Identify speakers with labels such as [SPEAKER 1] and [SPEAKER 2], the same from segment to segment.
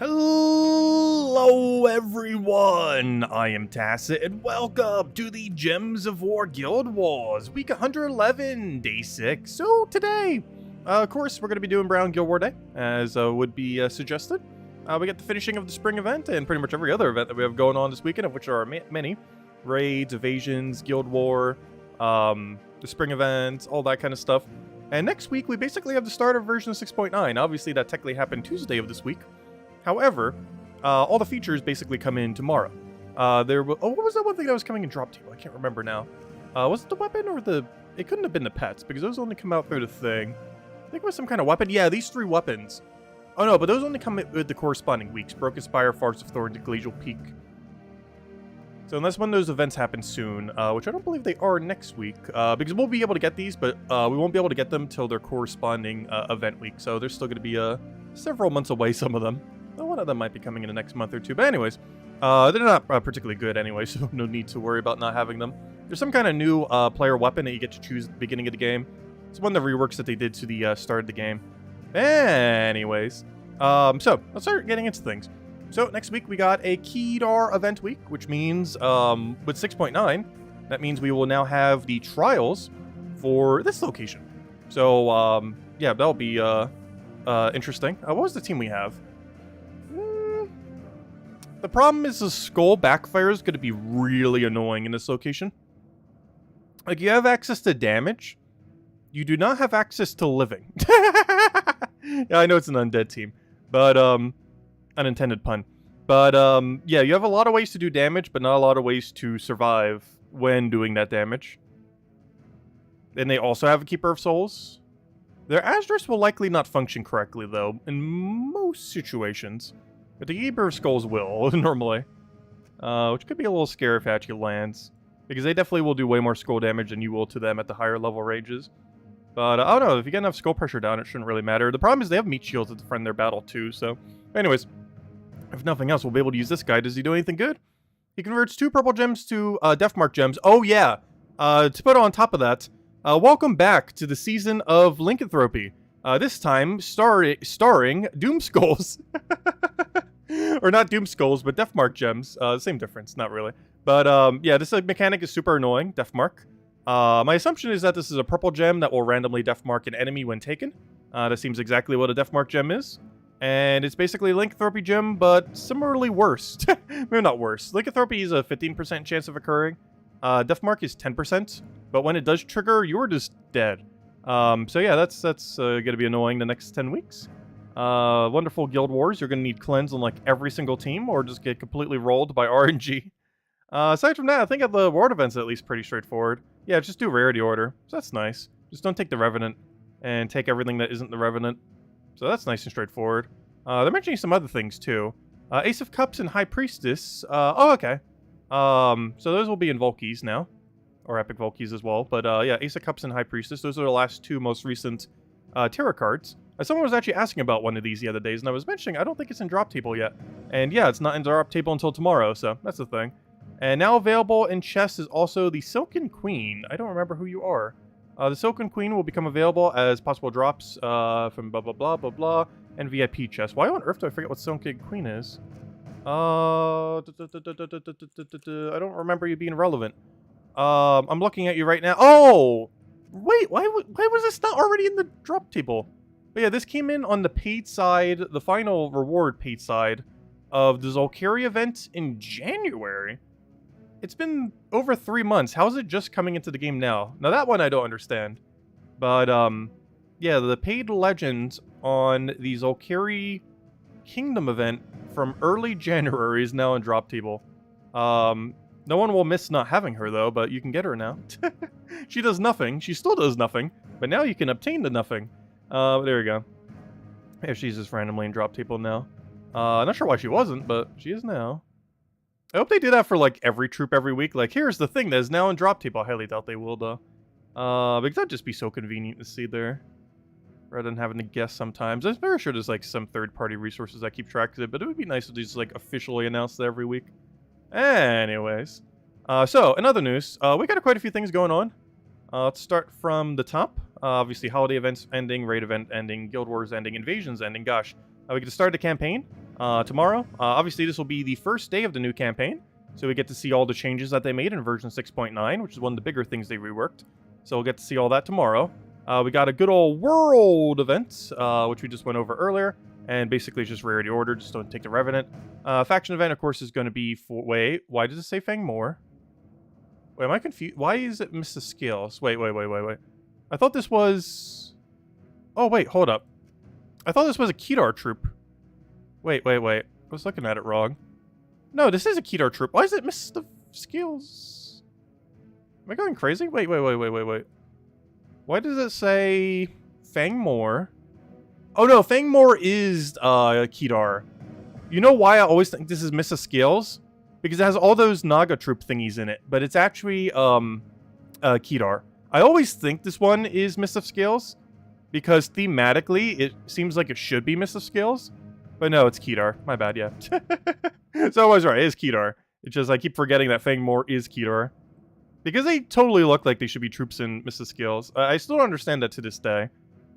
[SPEAKER 1] Hello everyone, I am Tacit and welcome to the Gems of War Guild Wars, week 111, day 6. So today, of course, we're going to be doing Brown Guild War Day, as would be suggested. We get the finishing of the spring event and pretty much every other event that we have going on this weekend, of which there are many. Raids, evasions, Guild War, the spring events, all that kind of stuff. And next week, we basically have the start of version 6.9. Obviously, that technically happened Tuesday of this week. However, all the features basically come in tomorrow. What was that one thing that was coming in drop table? I can't remember now. Was it the weapon or the... It couldn't have been the pets, because those only come out through the thing. I think it was some kind of weapon. Yeah, these 3 weapons. Oh no, but those only come with the corresponding weeks. Broken Spire, Farce of Thorns, and Glacial Peak. So unless one of those events happen soon, which I don't believe they are next week, because we'll be able to get these, but we won't be able to get them till their corresponding event week. So they're still going to be several months away, some of them. One of them might be coming in the next month or two, but anyways, they're not particularly good anyway, so no need to worry about not having them. There's some kind of new player weapon that you get to choose at the beginning of the game. It's one of the reworks that they did to the start of the game. Anyways, so let's start getting into things. So next week we got a Kedar event week, which means with 6.9, that means we will now have the trials for this location. So yeah, that'll be interesting. What was the team we have? The problem is the skull backfire is going to be really annoying in this location. Like, you have access to damage. You do not have access to living. Yeah, I know it's an undead team. But, unintended pun. But, yeah, you have a lot of ways to do damage, but not a lot of ways to survive when doing that damage. And they also have a Keeper of Souls. Their Asterisk will likely not function correctly, though, in most situations. But the Keeper of Skulls will, normally. Which could be a little scary if it actually lands. Because they definitely will do way more skull damage than you will to them at the higher level ranges. But, I don't know, if you get enough skull pressure down, it shouldn't really matter. The problem is they have meat shields to defend their battle, too, so... Anyways, if nothing else, we'll be able to use this guy. Does he do anything good? He converts 2 purple gems to, Death Mark gems. Oh, yeah! To put on top of that, welcome back to the season of Lycanthropy. This time, starring Doom Skulls. Or not Doom Skulls, but Death Mark gems. Same difference, not really. But, yeah, this mechanic is super annoying, Death Mark. My assumption is that this is a purple gem that will randomly Death Mark an enemy when taken. That seems exactly what a Death Mark gem is. And it's basically a Lycanthropy gem, but similarly worse. Maybe not worse. Lycanthropy is a 15% chance of occurring. Death Mark is 10%, but when it does trigger, you're just dead. So yeah, that's going to be annoying the next 10 weeks. Wonderful Guild Wars. You're going to need cleanse on like every single team or just get completely rolled by RNG. Aside from that, I think at the World events at least pretty straightforward. Yeah, just do rarity order. So that's nice. Just don't take the Revenant and take everything that isn't the Revenant. So that's nice and straightforward. They're mentioning some other things too. Ace of Cups and High Priestess. Oh, okay. So those will be in Volkies now. Or Epic Volkies as well. But yeah, Ace of Cups and High Priestess. Those are the last 2 most recent tarot cards. Someone was actually asking about one of these the other days, and I was mentioning I don't think it's in drop table yet. And yeah, it's not in drop table until tomorrow, so that's the thing. And now available in chest is also the Silken Queen. I don't remember who you are. The Silken Queen will become available as possible drops from blah blah blah blah blah and VIP chest. Why on earth do I forget what Silken Queen is? I don't remember you being relevant. I'm looking at you right now. Oh! Wait, why was this not already in the drop table? But yeah, this came in on the paid side, the final reward paid side of the Zolkiri event in January. It's been over 3 months. How is it just coming into the game now? Now that one I don't understand. But yeah, the paid legend on the Zolkiri Kingdom event from early January is now in drop table. No one will miss not having her though, but you can get her now. She does nothing. She still does nothing, but now you can obtain the nothing. There we go. Yeah, she's just randomly in drop table now. Not sure why she wasn't, but she is now. I hope they do that for, like, every troop every week. Like, here's the thing that is now in drop table. I highly doubt they will, though. Because that'd just be so convenient to see there. Rather than having to guess sometimes. I'm very sure there's, like, some third-party resources that keep track of it, but it would be nice to just, like, officially announce that every week. Anyways. So, in other news, we got quite a few things going on. Let's start from the top. Obviously, holiday events ending, raid event ending, guild wars ending, invasions ending. Gosh, we get to start the campaign. tomorrow. Obviously, this will be the first day of the new campaign, so we get to see all the changes that they made in version 6.9, which is one of the bigger things they reworked. So we'll get to see all that tomorrow. We got a good old world event, which we just went over earlier, and basically it's just rarity order, just don't take the Revenant. Faction event, of course, is going to be for... Wait, why does it say Fang More? Wait, am I confused? Why is it Mr. Scales? Wait. I thought this was... Oh, wait, hold up. I thought this was a Kedar troop. Wait. I was looking at it wrong. No, this is a Kedar troop. Why is it Mr. Scales? Am I going crazy? Wait. Why does it say Fang More? Oh no, Fang More is Kedar. You know why I always think this is Mr. Scales? Because it has all those Naga troop thingies in it, but it's actually Kedar. I always think this one is Mr. Scales because thematically it seems like it should be Mr. Scales, but no, it's Kedar. My bad, yeah. So I was right, it is Kedar. It's just I keep forgetting that Fang More is Kedar. Because they totally look like they should be troops in Mr. Scales. I still don't understand that to this day.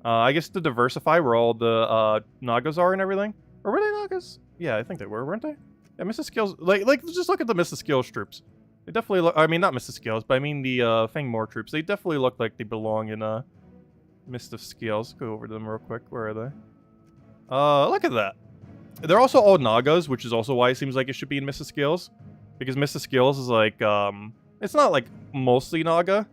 [SPEAKER 1] I guess to diversify where all the Nagas are and everything. Or were they Nagas? Yeah, I think they were, weren't they? Yeah, Mr. Scales... Like just look at the Mr. Scales troops. They definitely look... I mean, not Mr. Scales, but I mean the Fang More troops. They definitely look like they belong in Mr. Scales. Go over to them real quick. Where are they? Look at that. They're also all Nagas, which is also why it seems like it should be in Mr. Scales. Because Mr. Scales is like... It's not like mostly Naga,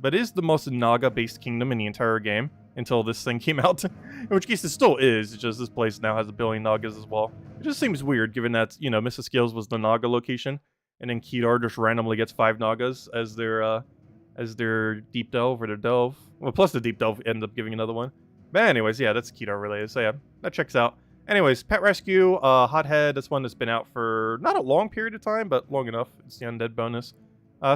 [SPEAKER 1] but it is the most Naga-based kingdom in the entire game until this thing came out. In which case it still is, it's just this place now has 1 billion Nagas as well. It just seems weird given that, you know, Mr. Scales was the Naga location, and then Kedar just randomly gets 5 Nagas as their deep delve or their delve. Well, plus the deep delve end up giving another one. But anyways, yeah, that's Kedar related, so yeah, that checks out. Anyways, Pet Rescue, Hothead, that's one that's been out for not a long period of time, but long enough. It's the Undead bonus.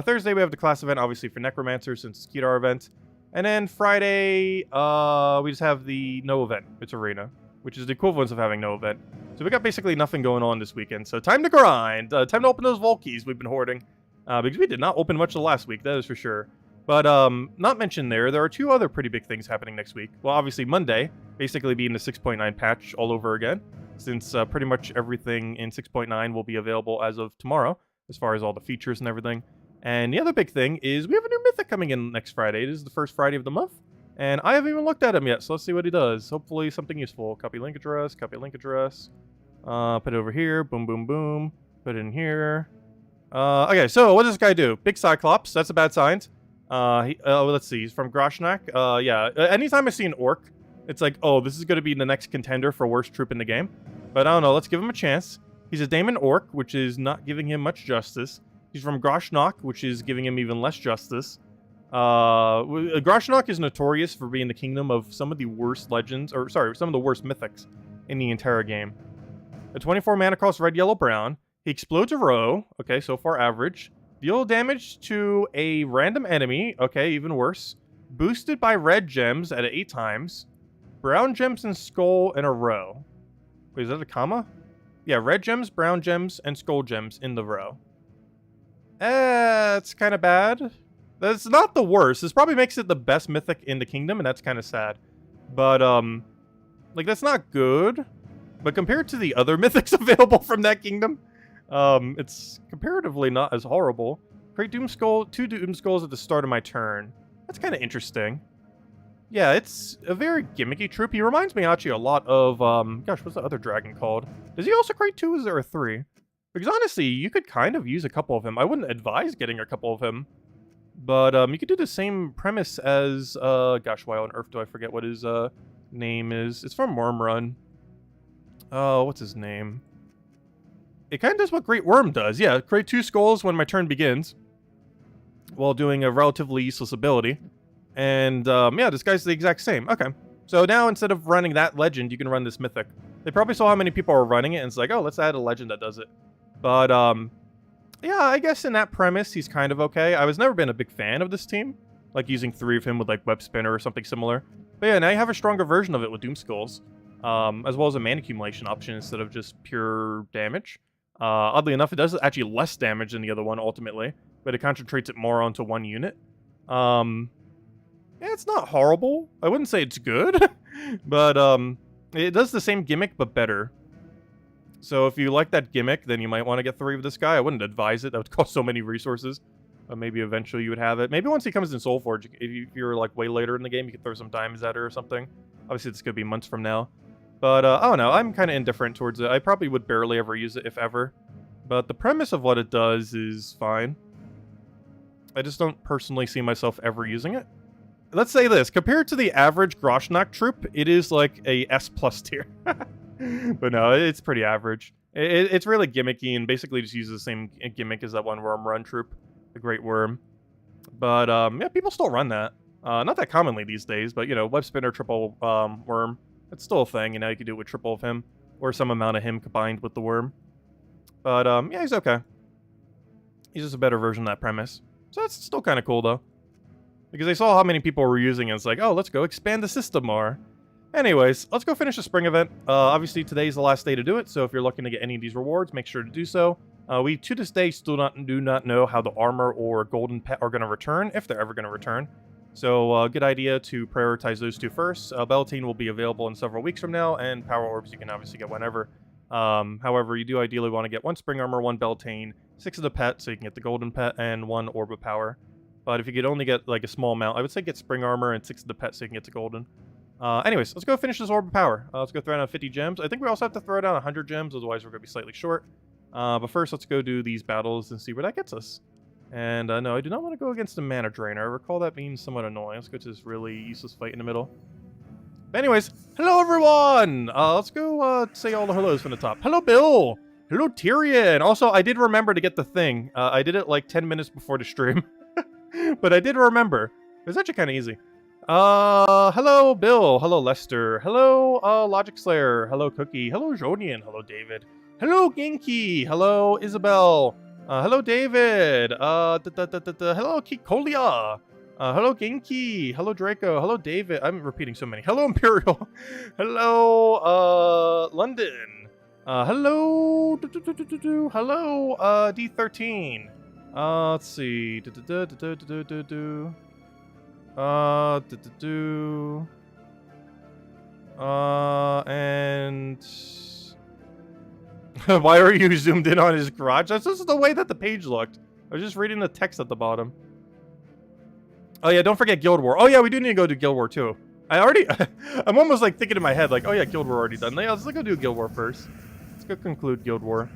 [SPEAKER 1] Thursday, we have the class event, obviously, for Necromancer, since it's Kedar event. And then Friday, we just have the no event. It's Arena, which is the equivalence of having no event. So we got basically nothing going on this weekend. So time to grind. Time to open those Vault keys we've been hoarding. Because we did not open much the last week, that is for sure. But not mentioned there are 2 other pretty big things happening next week. Well, obviously Monday, basically being the 6.9 patch all over again. Since pretty much everything in 6.9 will be available as of tomorrow, as far as all the features and everything. And the other big thing is we have a new mythic coming in next Friday. It is the first Friday of the month. And I haven't even looked at him yet, so let's see what he does. Hopefully something useful. Copy link address, Put it over here. Boom, boom, boom. Put it in here. Okay, so what does this guy do? Big Cyclops. That's a bad sign. Let's see. He's from Groshnak. Yeah, anytime I see an orc, it's like, oh, this is going to be the next contender for worst troop in the game. But I don't know. Let's give him a chance. He's a Daemon Orc, which is not giving him much justice. He's from Groshnak, which is giving him even less justice. Groshnak is notorious for being the kingdom of some of the worst legends, or sorry, some of the worst mythics in the entire game. A 24 mana cost red, yellow, brown. He explodes a row. Okay, so far average. Deal damage to a random enemy. Okay, even worse. Boosted by red gems at 8 times. Brown gems and skull in a row. Wait, is that a comma? Yeah, red gems, brown gems, and skull gems in the row. It's kind of bad. That's not the worst. This probably makes it the best mythic in the kingdom, and that's kind of sad. But, like, that's not good. But compared to the other mythics available from that kingdom, it's comparatively not as horrible. Create Doom Skull, 2 Doom Skulls at the start of my turn. That's kind of interesting. Yeah, it's a very gimmicky troop. He reminds me actually a lot of, gosh, what's the other dragon called? Does he also create 2? Is there a 3? Because honestly, you could kind of use a couple of him. I wouldn't advise getting a couple of him. But you could do the same premise as, gosh, why on earth do I forget what his name is? It's from Wormrun. Oh, what's his name? It kind of does what Great Worm does. Yeah, create 2 skulls when my turn begins, while doing a relatively useless ability. And, yeah, this guy's the exact same. Okay. So now, instead of running that legend, you can run this mythic. They probably saw how many people are running it, and it's like, oh, let's add a legend that does it. But, yeah, I guess in that premise, he's kind of okay. I was never been a big fan of this team. Like, using 3 of him with, like, Web Spinner or something similar. But yeah, now you have a stronger version of it with Doom Skulls. As well as a mana accumulation option instead of just pure damage. Oddly enough, it does actually less damage than the other one, ultimately. But it concentrates it more onto 1 unit. Yeah, it's not horrible. I wouldn't say it's good. But, it does the same gimmick, but better. So if you like that gimmick, then you might want to get 3 of this guy. I wouldn't advise it. That would cost so many resources. But maybe eventually you would have it. Maybe once he comes in Soulforge, if you're like way later in the game, you could throw some diamonds at her or something. Obviously, this could be months from now. But I don't know. I'm kind of indifferent towards it. I probably would barely ever use it, if ever. But the premise of what it does is fine. I just don't personally see myself ever using it. Let's say this. Compared to the average Groshnak troop, it is like a S+ tier. But no, it's pretty average. It's really gimmicky and basically just uses the same gimmick as that one Worm Run troop. The Great Worm. But, yeah, people still run that. Not that commonly these days, but, you know, Web Spinner triple Worm. It's still a thing, you know, you can do it with triple of him. Or some amount of him combined with the Worm. But, yeah, he's okay. He's just a better version of that premise. So that's still kind of cool, though. Because they saw how many people were using it, and it's like, oh, let's go expand the system more. Anyways, let's go finish the spring event. Obviously, today's the last day to do it, so if you're looking to get any of these rewards, make sure to do so. We, to this day, still do not know how the armor or golden pet are going to return, if they're ever going to return. So, good idea to prioritize those 2 first. Beltane will be available in several weeks from now, and Power Orbs you can obviously get whenever. However, you do ideally want to get 1 Spring Armor, 1 Beltane, 6 of the pet, so you can get the golden pet, and 1 Orb of Power. But if you could only get, like, a small amount, I would say get Spring Armor and 6 of the pet so you can get the golden. Anyways, let's go finish this Orb of Power. Let's go throw down 50 gems. I think we also have to throw down 100 gems, otherwise we're going to be slightly short. But first, let's go do these battles and see where that gets us. And, no, I do not want to go against the Mana Drainer. I recall that being somewhat annoying. Let's go to this really useless fight in the middle. But anyways, hello everyone! Let's go, say all the hellos from the top. Hello, Bill! Hello, Tyrion! Also, I did remember to get the thing. I did it like 10 minutes before the stream. But I did remember. It was actually kind of easy. Hello, Bill. Hello, Lester. Hello, Logic Slayer. Hello, Cookie. Hello, Jonian. Hello, David. Hello, Genki. Hello, Isabel. Hello, David. Hello, Kikolia. Hello, Genki. Hello, Draco. Hello, David. I'm repeating so many. Hello, Imperial. Hello, London. Hello, hello, D13. Let's see. And why are you zoomed in on his garage? That's just the way that the page looked. I was just reading the text at the bottom. Oh yeah, don't forget Guild War. Oh yeah, we do need to go do Guild War too. I'm almost like thinking in my head like, oh yeah, Guild War already done. Yeah, let's go do Guild War first. Let's go conclude Guild War.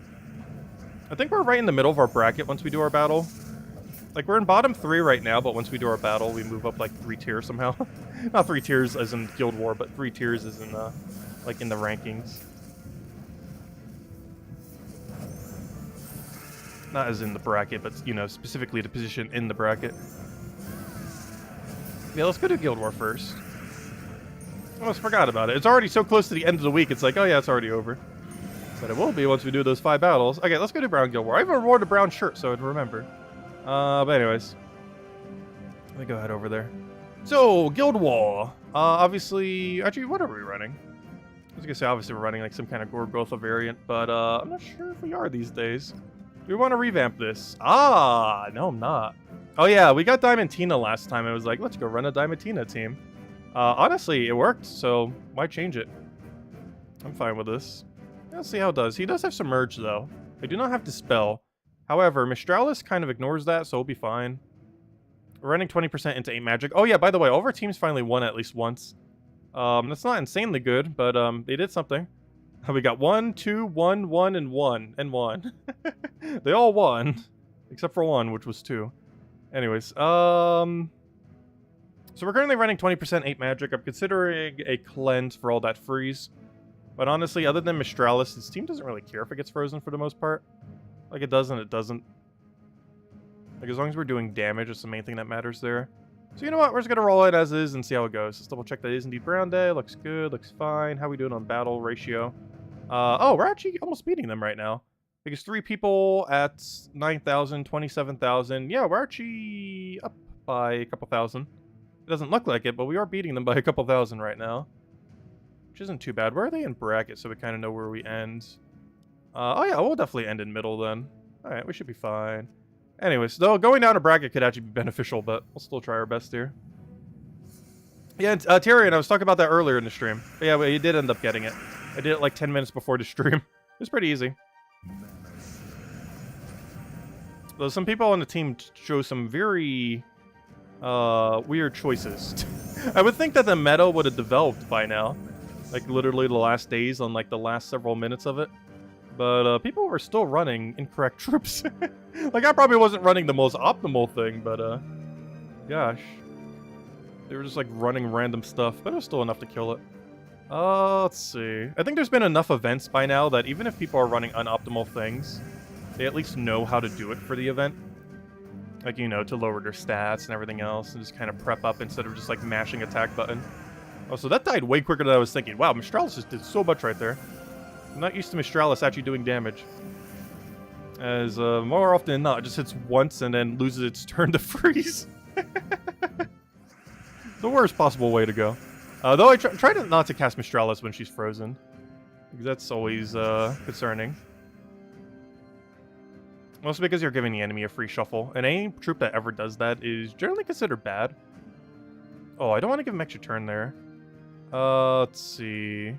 [SPEAKER 1] I think we're right in the middle of our bracket once we do our battle. Like, we're in bottom 3 right now, but once we do our battle, we move up, like, 3 tiers somehow. Not 3 tiers as in Guild War, but 3 tiers as in, like, in the rankings. Not as in the bracket, but, you know, specifically the position in the bracket. Yeah, let's go to Guild War first. I almost forgot about it. It's already so close to the end of the week, it's like, oh yeah, it's already over. But it will be once we do those 5 battles. Okay, let's go to Brown Guild War. I even rewarded a brown shirt, so I'd remember. But anyways. Let me go head over there. So, Guild War. Obviously... Actually, what are we running? I was gonna say, obviously we're running like some kind of Gorgotha variant, but I'm not sure if we are these days. Do we want to revamp this? Ah, no, I'm not. Oh yeah, we got Diamantina last time. It was like, let's go run a Diamantina team. Honestly, it worked, so why change it? I'm fine with this. Let's see how it does. He does have Submerge, though. I do not have Dispel. However, Mistralis kind of ignores that, so we'll be fine. We're running 20% into 8 magic. Oh yeah, by the way, all of our teams finally won at least once. That's not insanely good, but they did something. We got 1, 2, 1, 1, and 1, and 1. They all won, except for 1, which was 2. Anyways, so we're currently running 20% 8 magic. I'm considering a cleanse for all that freeze. But honestly, other than Mistralis, this team doesn't really care if it gets frozen for the most part. Like, it does and it doesn't. Like, as long as we're doing damage, it's the main thing that matters there. So you know what? We're just going to roll it as is and see how it goes. Let's double check that it is indeed Brown Day. Looks good. Looks fine. How are we doing on battle ratio? Oh, we're actually almost beating them right now. Because 3 people at 9,000, 27,000. Yeah, we're actually up by a couple thousand. It doesn't look like it, but we are beating them by a couple thousand right now. Which isn't too bad. Where are they in bracket so we kind of know where we end? Oh yeah, we'll definitely end in middle then. Alright, we should be fine. Anyways, though going down a bracket could actually be beneficial, but we'll still try our best here. Yeah, Tyrion, I was talking about that earlier in the stream. But yeah, you did end up getting it. I did it like 10 minutes before the stream. It's pretty easy. Though some people on the team show some very weird choices. I would think that the meta would have developed by now. Like literally the last days on like the last several minutes of it. But people were still running incorrect troops. Like I probably wasn't running the most optimal thing, but gosh. They were just like running random stuff, but it was still enough to kill it. Let's see. I think there's been enough events by now that even if people are running unoptimal things, they at least know how to do it for the event. Like, you know, to lower their stats and everything else, and just kind of prep up instead of just like mashing attack button. Oh, so that died way quicker than I was thinking. Wow, Mistralis just did so much right there. I'm not used to Mistralis actually doing damage. As more often than not, it just hits once and then loses its turn to freeze. The worst possible way to go. Though I try not to cast Mistralis when she's frozen. Because that's always concerning. Mostly because you're giving the enemy a free shuffle. And any troop that ever does that is generally considered bad. Oh, I don't want to give him extra turn there. Let's see.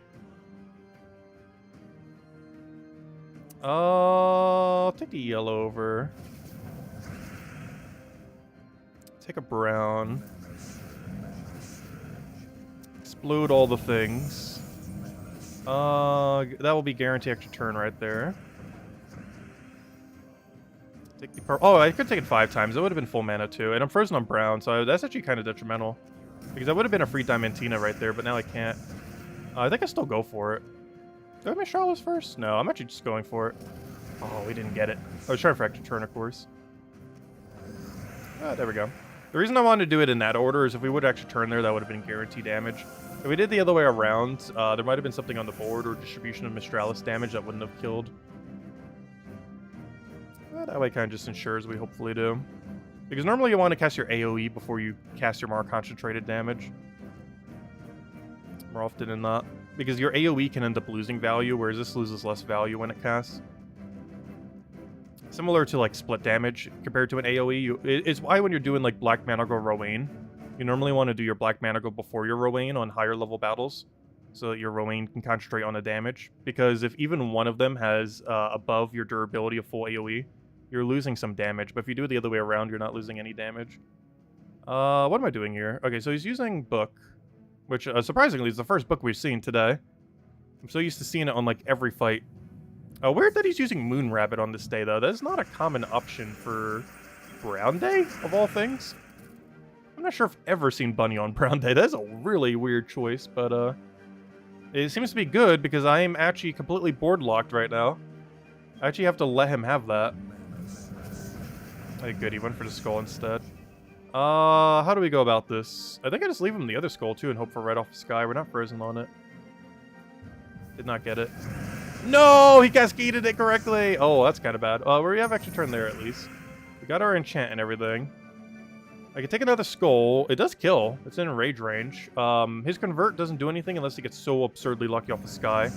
[SPEAKER 1] I'll take the yellow over. Take a brown. Explode all the things. That will be guaranteed extra turn right there. Take the oh, I could take it 5 times. It would have been full mana too. And I'm frozen on brown, so that's actually kind of detrimental. Because that would have been a free Diamantina right there, but now I can't. I think I still go for it. Do I make Mistralis first? No, I'm actually just going for it. Oh, we didn't get it. I was trying for extra turn, of course. Ah, there we go. The reason I wanted to do it in that order is if we would actually turn there, that would have been guaranteed damage. If we did the other way around, there might have been something on the board or distribution of Mistralis damage that wouldn't have killed. That way kind of just ensures we hopefully do. Because normally you want to cast your AoE before you cast your more concentrated damage. More often than not. Because your AoE can end up losing value, whereas this loses less value when it casts. Similar to like split damage compared to an AoE. It's why when you're doing like Black Managle Rowain, you normally want to do your Black Managle before your Rowain on higher level battles. So that your Rowain can concentrate on the damage. Because if even one of them has above your durability of full AoE, you're losing some damage, but if you do it the other way around, you're not losing any damage. What am I doing here? Okay, so he's using Book, which surprisingly is the first book we've seen today. I'm so used to seeing it on like every fight. Weird that he's using Moon Rabbit on this day, though. That is not a common option for Brown Day, of all things. I'm not sure if I've ever seen Bunny on Brown Day. That is a really weird choice, but it seems to be good because I am actually completely board locked right now. I actually have to let him have that. Hey, good, he went for the skull instead. How do we go about this? I think I just leave him the other skull, too, and hope for right off the sky. We're not frozen on it. Did not get it. No! He cascaded it correctly! Oh, that's kind of bad. We have extra turn there, at least. We got our enchant and everything. I can take another skull. It does kill. It's in rage range. His convert doesn't do anything unless he gets so absurdly lucky off the sky.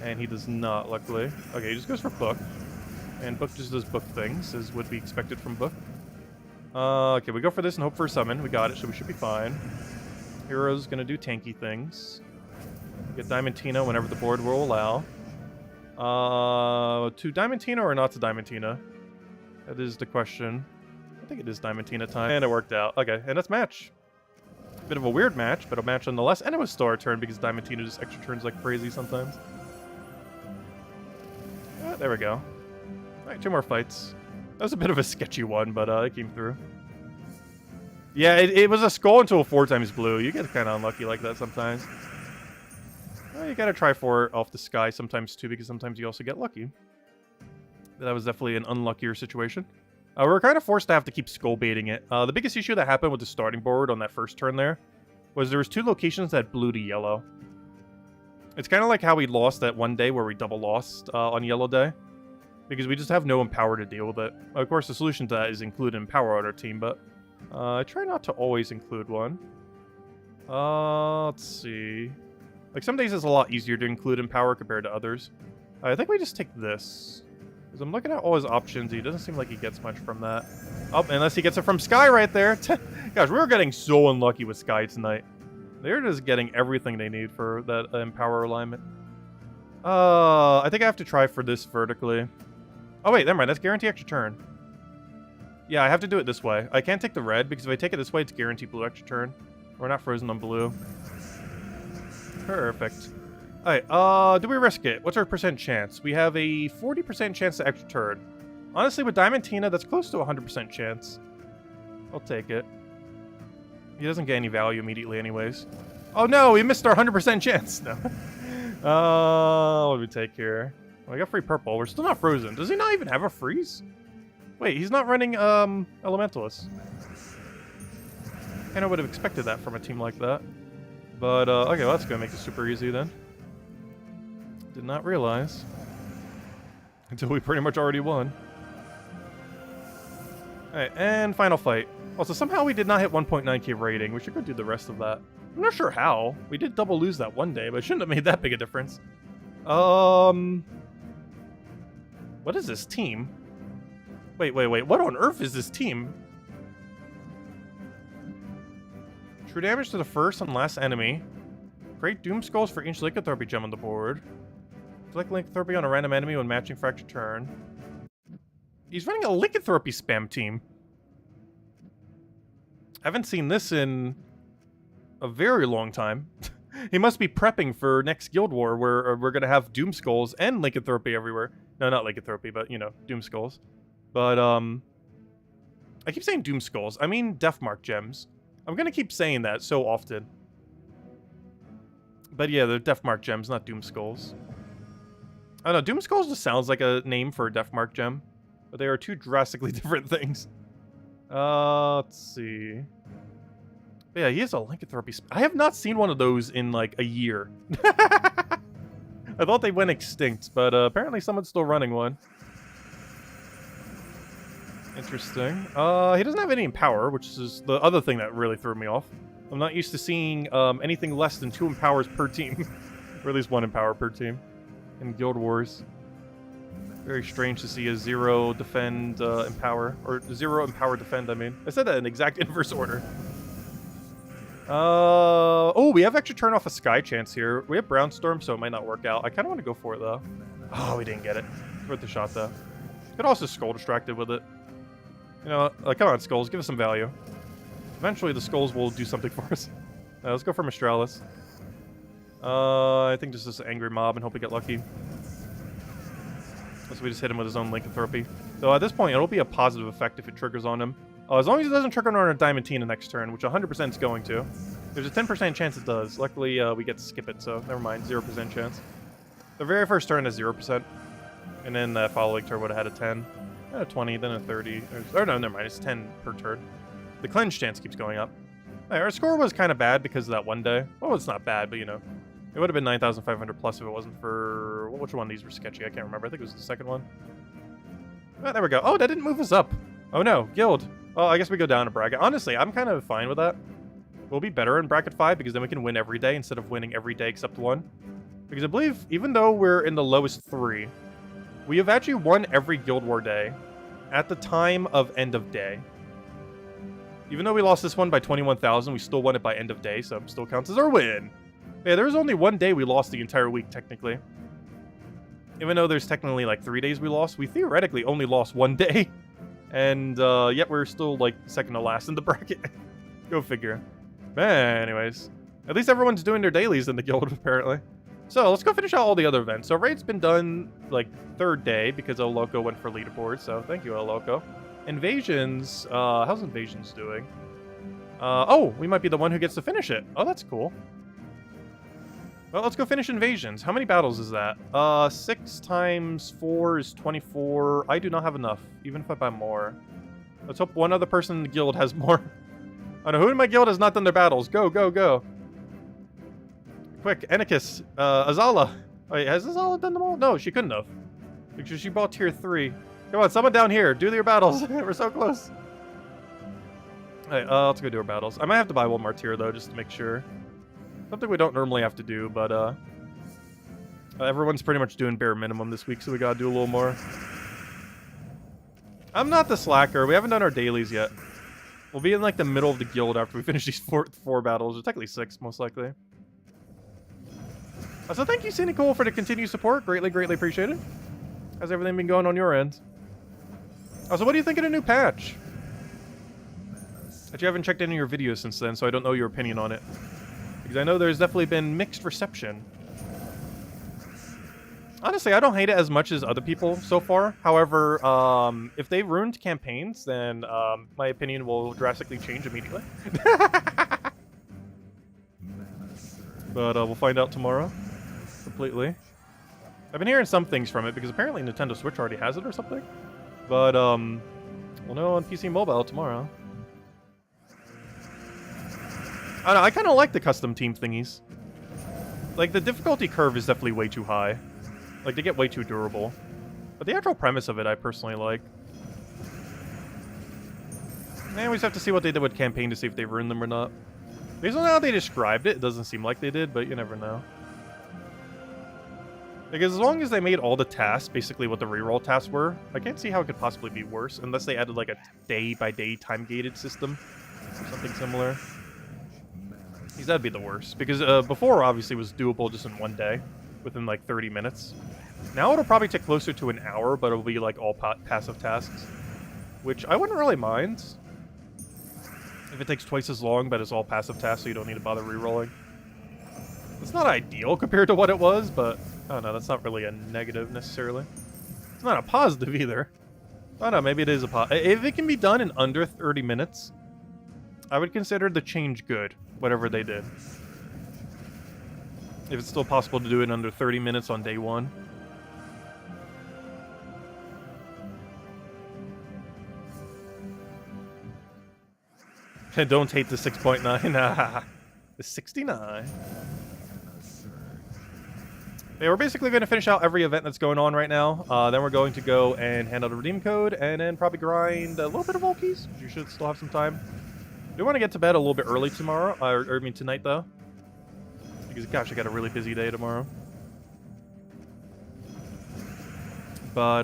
[SPEAKER 1] And he does not, luckily. Okay, he just goes for Book. And Book just does Book things, as would be expected from Book. Okay, we go for this and hope for a summon. We got it, so we should be fine. Hero's gonna do tanky things. Get Diamantina whenever the board will allow. To Diamantina or not to Diamantina? That is the question. I think it is Diamantina time. And it worked out. Okay, and that's match. Bit of a weird match, but a match nonetheless. And it was still our turn because Diamantina just extra turns like crazy sometimes. There we go. Alright, 2 more fights. That was a bit of a sketchy one, but it came through. Yeah, it was a skull into a 4 times blue. You get kind of unlucky like that sometimes. Well, you gotta try for it off the sky sometimes too, because sometimes you also get lucky. That was definitely an unluckier situation. We were kind of forced to have to keep skull baiting it. The biggest issue that happened with the starting board on that first turn there was there was 2 locations that blue to yellow. It's kind of like how we lost that one day where we double lost on yellow day. Because we just have no Empower to deal with it. Of course, the solution to that is include Empower on our team, but I try not to always include one. Let's see. Like, some days it's a lot easier to include Empower compared to others. I think we just take this. Because I'm looking at all his options. He doesn't seem like he gets much from that. Oh, unless he gets it from Sky right there. Gosh, we were getting so unlucky with Sky tonight. They're just getting everything they need for that Empower alignment. I think I have to try for this vertically. Oh wait, never mind. That's guarantee extra turn. Yeah, I have to do it this way. I can't take the red, because if I take it this way, it's guaranteed blue extra turn. We're not frozen on blue. Perfect. Alright, do we risk it? What's our percent chance? We have a 40% chance to extra turn. Honestly, with Diamantina, that's close to a 100% chance. I'll take it. He doesn't get any value immediately anyways. Oh no, we missed our 100% chance. No. What do we take here? Well, I got free purple. We're still not frozen. Does he not even have a freeze? Wait, he's not running Elementalist. Kinda would have expected that from a team like that. But, okay, well, that's gonna make it super easy then. Did not realize. Until we pretty much already won. Alright, and final fight. Also, somehow we did not hit 1.9k rating. We should go do the rest of that. I'm not sure how. We did double lose that one day, but it shouldn't have made that big a difference. What is this team? Wait. What on earth is this team? True damage to the first and last enemy. Create Doom Skulls for each Lycanthropy gem on the board. Select Lycanthropy on a random enemy when matching fracture turn. He's running a Lycanthropy spam team. I haven't seen this in a very long time. He must be prepping for next Guild War where we're going to have Doom Skulls and Lycanthropy everywhere. No, not Lycanthropy, but, you know, Doom Skulls. But, I keep saying Doom Skulls. I mean Deathmark gems. I'm going to keep saying that so often. But yeah, they're Deathmark gems, not Doom Skulls. I don't know, Doom Skulls just sounds like a name for a Deathmark gem. But they are two drastically different things. Let's see. But yeah, he has a Lycanthropy. I have not seen one of those in like a year. I thought they went extinct, but apparently someone's still running one. Interesting. He doesn't have any Empower, which is the other thing that really threw me off. I'm not used to seeing anything less than 2 Empowers per team. Or at least 1 Empower per team in Guild Wars. Very strange to see a 0 defend Empower. Or 0 Empower defend, I mean. I said that in exact inverse order. Oh, we have extra turn off a Sky Chance here. We have Brownstorm, so it might not work out. I kind of want to go for it, though. Oh, we didn't get it. Worth the shot, though. Could also Skull Distracted with it. You know, come on, Skulls, give us some value. Eventually, the Skulls will do something for us. Let's go for Mistralis. I think just this angry mob and hope we get lucky. So we just hit him with his own Lycanthropy. So at this point, it'll be a positive effect if it triggers on him. As long as it doesn't trigger on our Diamantina next turn, which 100% is going to. There's a 10% chance it does. Luckily, we get to skip it, so never mind. 0% chance. The very first turn is 0%. And then the following turn would have had a 10. Then a 20, then a 30. Or no, never mind. It's 10 per turn. The cleanse chance keeps going up. Right, our score was kind of bad because of that one day. Well, it's not bad, but you know. It would have been 9,500 plus if it wasn't for... Which one of these were sketchy? I can't remember. I think it was the second one. Oh, there we go. Oh, that didn't move us up. Oh no, Guild. Well, I guess we go down a bracket. Honestly, I'm kind of fine with that. We'll be better in bracket 5 because then we can win every day instead of winning every day except one. Because I believe, even though we're in the lowest 3, we have actually won every Guild War day at the time of end of day. Even though we lost this one by 21,000, we still won it by end of day, so it still counts as our win. Yeah, there was only one day we lost the entire week, technically. Even though there's technically like 3 days we lost, we theoretically only lost 1 day. And yet we're still like second to last in the bracket. Go figure. Anyways, at least everyone's doing their dailies in the guild, apparently. So let's go finish out all the other events. So raid's been done like 3rd day because El Loco went for leaderboard. So thank you, El Loco. Invasions, how's Invasions doing? Oh, we might be the one who gets to finish it. Oh, that's cool. Well, let's go finish Invasions. How many battles is that? 6 times 4 is 24. I do not have enough, even if I buy more. Let's hope one other person in the guild has more. I know who in my guild has not done their battles. Go, go, go. Quick, Zeddicus, Azala. Wait, has Azala done them all? No, she couldn't have. Because she bought tier 3. Come on, someone down here. Do your battles. We're so close. Alright, let's go do our battles. I might have to buy one more tier, though, just to make sure. Something we don't normally have to do, but everyone's pretty much doing bare minimum this week, so we gotta do a little more. I'm not the slacker. We haven't done our dailies yet. We'll be in like the middle of the guild after we finish these four battles, or technically 6, most likely. So thank you, Cynical, for the continued support. Greatly, greatly appreciated. How's everything been going on your end? So what do you think of the new patch? Actually, I haven't checked any of your videos since then, so I don't know your opinion on it. Because I know there's definitely been mixed reception. Honestly, I don't hate it as much as other people so far. However, if they ruined campaigns, then my opinion will drastically change immediately. But we'll find out tomorrow. Completely. I've been hearing some things from it, because apparently Nintendo Switch already has it or something. But, we'll know on PC Mobile tomorrow. I don't know, I kind of like the custom team thingies. Like, the difficulty curve is definitely way too high. Like, they get way too durable. But the actual premise of it, I personally like. And we just have to see what they did with campaign to see if they ruined them or not. Based on how they described it, it doesn't seem like they did, but you never know. Because as long as they made all the tasks basically what the reroll tasks were, I can't see how it could possibly be worse, unless they added like a day-by-day time-gated system or something similar. Because that'd be the worst. Because before, obviously, was doable just in one day, within like 30 minutes. Now it'll probably take closer to an hour, but it'll be like all passive tasks, which I wouldn't really mind. If it takes twice as long, but it's all passive tasks, so you don't need to bother rerolling. It's not ideal compared to what it was, but I don't know, that's not really a negative necessarily. It's not a positive either. I don't know, maybe it is a positive. If it can be done in under 30 minutes, I would consider the change good, whatever they did. If it's still possible to do it in under 30 minutes on day one. Don't hate the 6.9. The 69. Yeah, we're basically going to finish out every event that's going on right now. Then we're going to go and hand out a redeem code, and then probably grind a little bit of Volkeys. You should still have some time. I do want to get to bed a little bit early tomorrow, or I mean tonight though. Because gosh, I got a really busy day tomorrow. But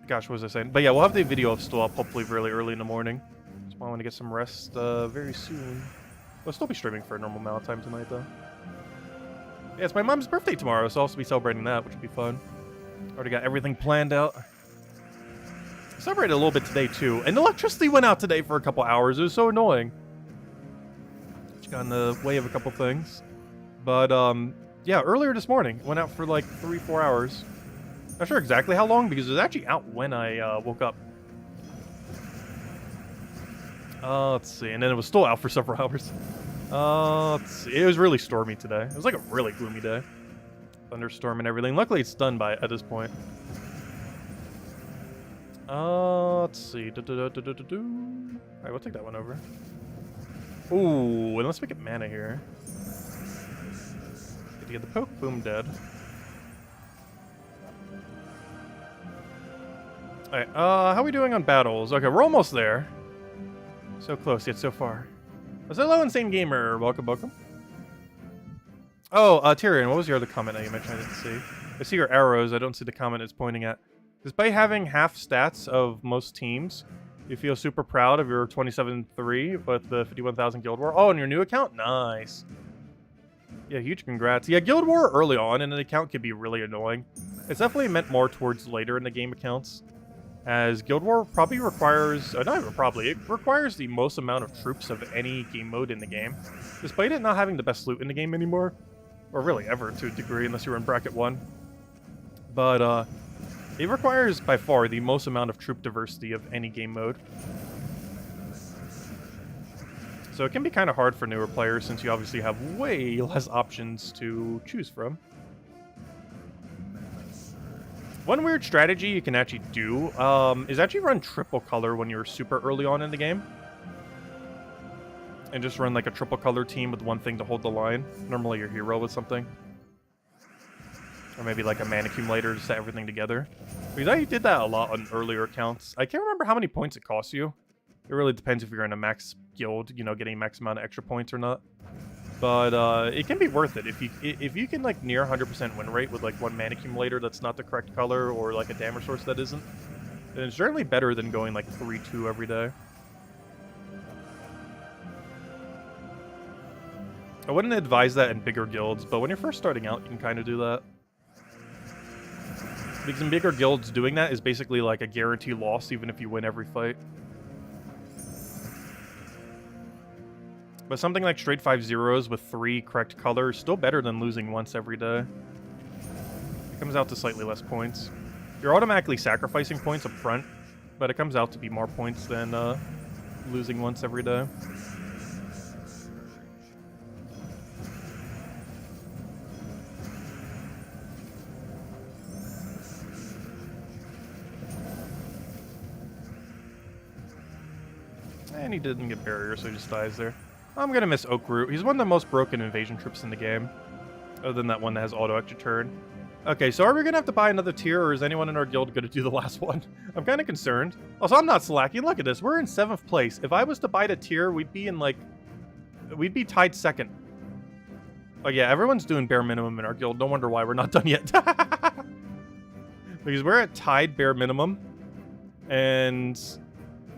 [SPEAKER 1] gosh, what was I saying? But yeah, we'll have the video still up hopefully really early in the morning. So I want to get some rest very soon. We'll still be streaming for a normal amount of time tonight though. Yeah, it's my mom's birthday tomorrow, so I'll also be celebrating that, which will be fun. Already got everything planned out. I celebrated a little bit today too, and electricity went out today for a couple hours. It was so annoying. Which got in the way of a couple things. But yeah, earlier this morning, it went out for like 3-4 hours. Not sure exactly how long, because it was actually out when I woke up. Let's see, and then it was still out for several hours. Let's see. It was really stormy today. It was like a really gloomy day. Thunderstorm and everything. Luckily, it's done at this point. Let's see. Alright, we'll take that one over. Ooh, and let's make it mana here. Get to get the poke. Boom, dead. Alright, how are we doing on battles? Okay, we're almost there. So close, yet so far. Hello, Insane Gamer. Welcome, welcome. Oh, Tyrion, what was your other comment that you mentioned I didn't see? I see your arrows. I don't see the comment it's pointing at. Despite having half stats of most teams, you feel super proud of your 27-3 with the 51,000 Guild War. Oh, and your new account? Nice. Yeah, huge congrats. Yeah, Guild War early on in an account can be really annoying. It's definitely meant more towards later in the game accounts. As Guild War probably requires, not even probably, it requires the most amount of troops of any game mode in the game. Despite it not having the best loot in the game anymore. Or really ever to a degree, unless you're in bracket 1. But, it requires by far the most amount of troop diversity of any game mode. So it can be kind of hard for newer players since you obviously have way less options to choose from. One weird strategy you can actually do is actually run triple color when you're super early on in the game. And just run like a triple color team with one thing to hold the line. Normally your hero with something. Or maybe like a mana accumulator to set everything together. Because I did that a lot on earlier accounts. I can't remember how many points it costs you. It really depends if you're in a max guild, you know, getting max amount of extra points or not. But it can be worth it if you can like near 100% win rate with like one mana accumulator that's not the correct color or like a damage source that isn't. Then it's certainly better than going like 3-2 every day. I wouldn't advise that in bigger guilds, but when you're first starting out, you can kind of do that. Because in bigger guilds, doing that is basically like a guarantee loss, even if you win every fight. But something like straight 5-0s with 3 correct colors is still better than losing once every day. It comes out to slightly less points. You're automatically sacrificing points up front, but it comes out to be more points than losing once every day. And he didn't get barrier, so he just dies there. I'm gonna miss Oak Root. He's one of the most broken invasion trips in the game. Other than that one that has auto extra turn. Okay, so are we gonna have to buy another tier, or is anyone in our guild gonna do the last one? I'm kinda concerned. Also, I'm not slacking. Look at this. We're in 7th place. If I was to buy the tier, we'd be in like... we'd be tied 2nd. Oh yeah, everyone's doing bare minimum in our guild. No wonder why we're not done yet. Because we're at tied bare minimum. And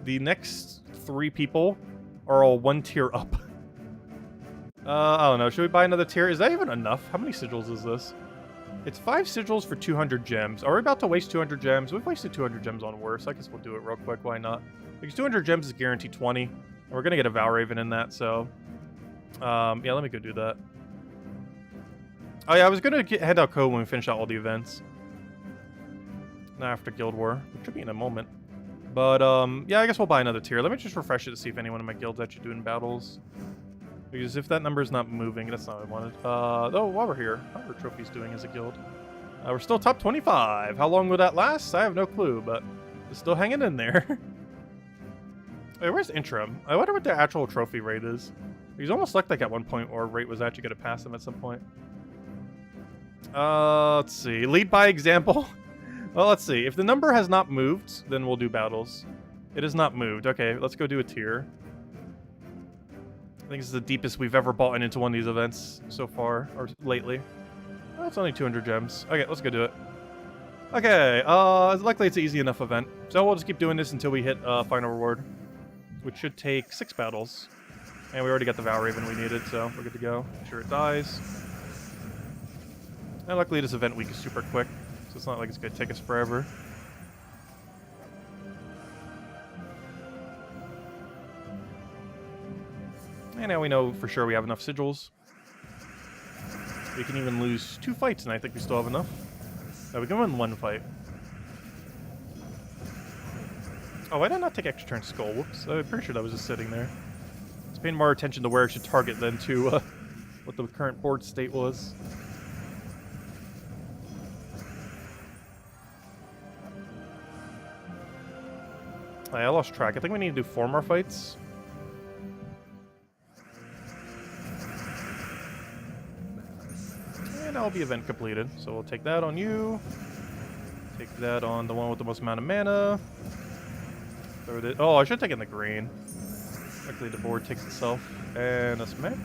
[SPEAKER 1] the next 3 people are all 1 tier up. I don't know. Should we buy another tier? Is that even enough? How many sigils is this? It's 5 sigils for 200 gems. Are we about to waste 200 gems? We've wasted 200 gems on worse. I guess we'll do it real quick. Why not? Because 200 gems is guaranteed 20. And we're going to get a Valraven in that, so... yeah, let me go do that. Oh yeah, I was going to head out code when we finish out all the events. After Guild War. Which should be in a moment. But, yeah, I guess we'll buy another tier. Let me just refresh it to see if anyone in my guild's actually doing battles. Because if that number's not moving, that's not what I wanted. Oh, while we're here, how are trophies doing as a guild? We're still top 25. How long will that last? I have no clue, but it's still hanging in there. Wait, where's Interim? I wonder what their actual trophy rate is. He's almost looked like at one point our rate was actually going to pass him at some point. Let's see. Lead by example. Well, let's see. If the number has not moved, then we'll do battles. It has not moved. Okay, let's go do a tier. I think this is the deepest we've ever bought into one of these events so far, or lately. Oh, it's only 200 gems. Okay, let's go do it. Okay, luckily it's an easy enough event. So we'll just keep doing this until we hit final reward, which should take 6 battles. And we already got the Valraven we needed, so we're good to go. Make sure it dies. And luckily this event week is super quick, so it's not like it's going to take us forever. And now we know for sure we have enough sigils. We can even lose 2 fights, and I think we still have enough. No, we can win 1 fight. Oh, why did I not take extra turn skull? Whoops. I'm pretty sure that was just sitting there. It's paying more attention to where I should target than to what the current board state was. I lost track. I think we need to do 4 more fights. And that'll be event completed. So we'll take that on you. Take that on the one with the most amount of mana. Throw it. Oh, I should take it in the green. Luckily the board takes itself. And a smash.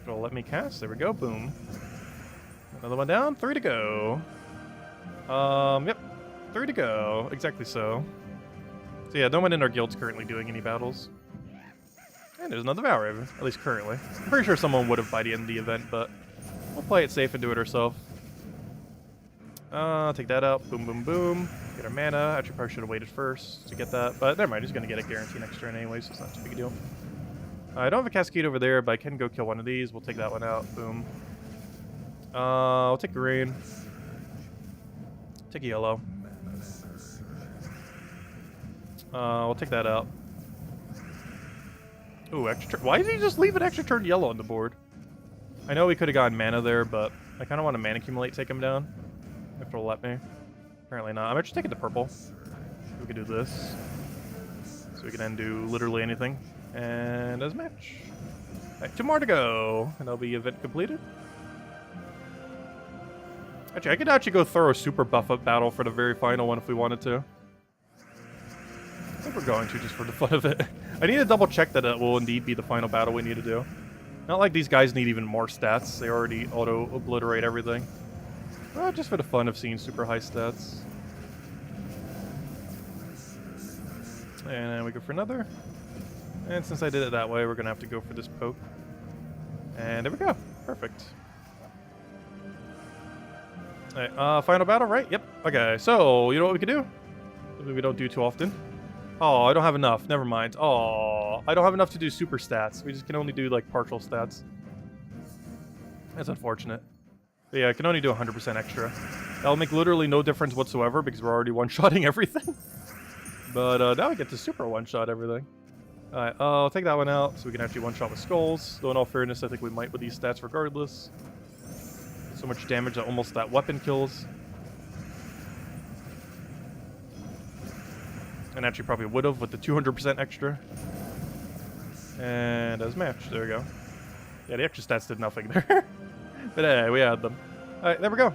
[SPEAKER 1] It'll let me cast. There we go. Boom. Another one down. 3 to go. Yep. 3 to go. Exactly so. So yeah, no one in our guild's currently doing any battles. And there's another Valraven, at least currently. I'm pretty sure someone would have by the end of the event, but we'll play it safe and do it ourselves. Take that out. Boom, boom, boom. Get our mana. Actually, probably should have waited first to get that, but never mind. He's going to get a guarantee next turn anyway, so it's not too big a deal. I don't have a Cascade over there, but I can go kill one of these. We'll take that one out. Boom. I'll take green. Take yellow. We'll take that out. Ooh, extra. Why did he just leave an extra turn yellow on the board? I know we could have gotten mana there, but I kind of want to mana accumulate, take him down. If it'll let me. Apparently not. I'm actually taking the purple. We could do this. So we can then do literally anything. And as match. Alright, 2 more to go. And that'll be event completed. Actually, I could actually go throw a super buff up battle for the very final one if we wanted to. I think we're going to just for the fun of it. I need to double check that it will indeed be the final battle we need to do. Not like these guys need even more stats. They already auto-obliterate everything. Well, just for the fun of seeing super high stats. And we go for another. And since I did it that way, we're going to have to go for this poke. And there we go. Perfect. Alright, final battle, right? Yep. Okay, so, you know what we can do? Something we don't do too often. Oh, I don't have enough. Never mind. Oh, I don't have enough to do super stats. We just can only do, like, partial stats. That's unfortunate. But yeah, I can only do 100% extra. That'll make literally no difference whatsoever because we're already one-shotting everything. But now we get to super one-shot everything. Alright, I'll take that one out so we can actually one-shot with skulls. Though in all fairness, I think we might with these stats regardless. So much damage that almost that weapon kills. And actually probably would have with the 200% extra. And as matched, there we go. Yeah, the extra stats did nothing there. But hey, we had them. Alright, there we go.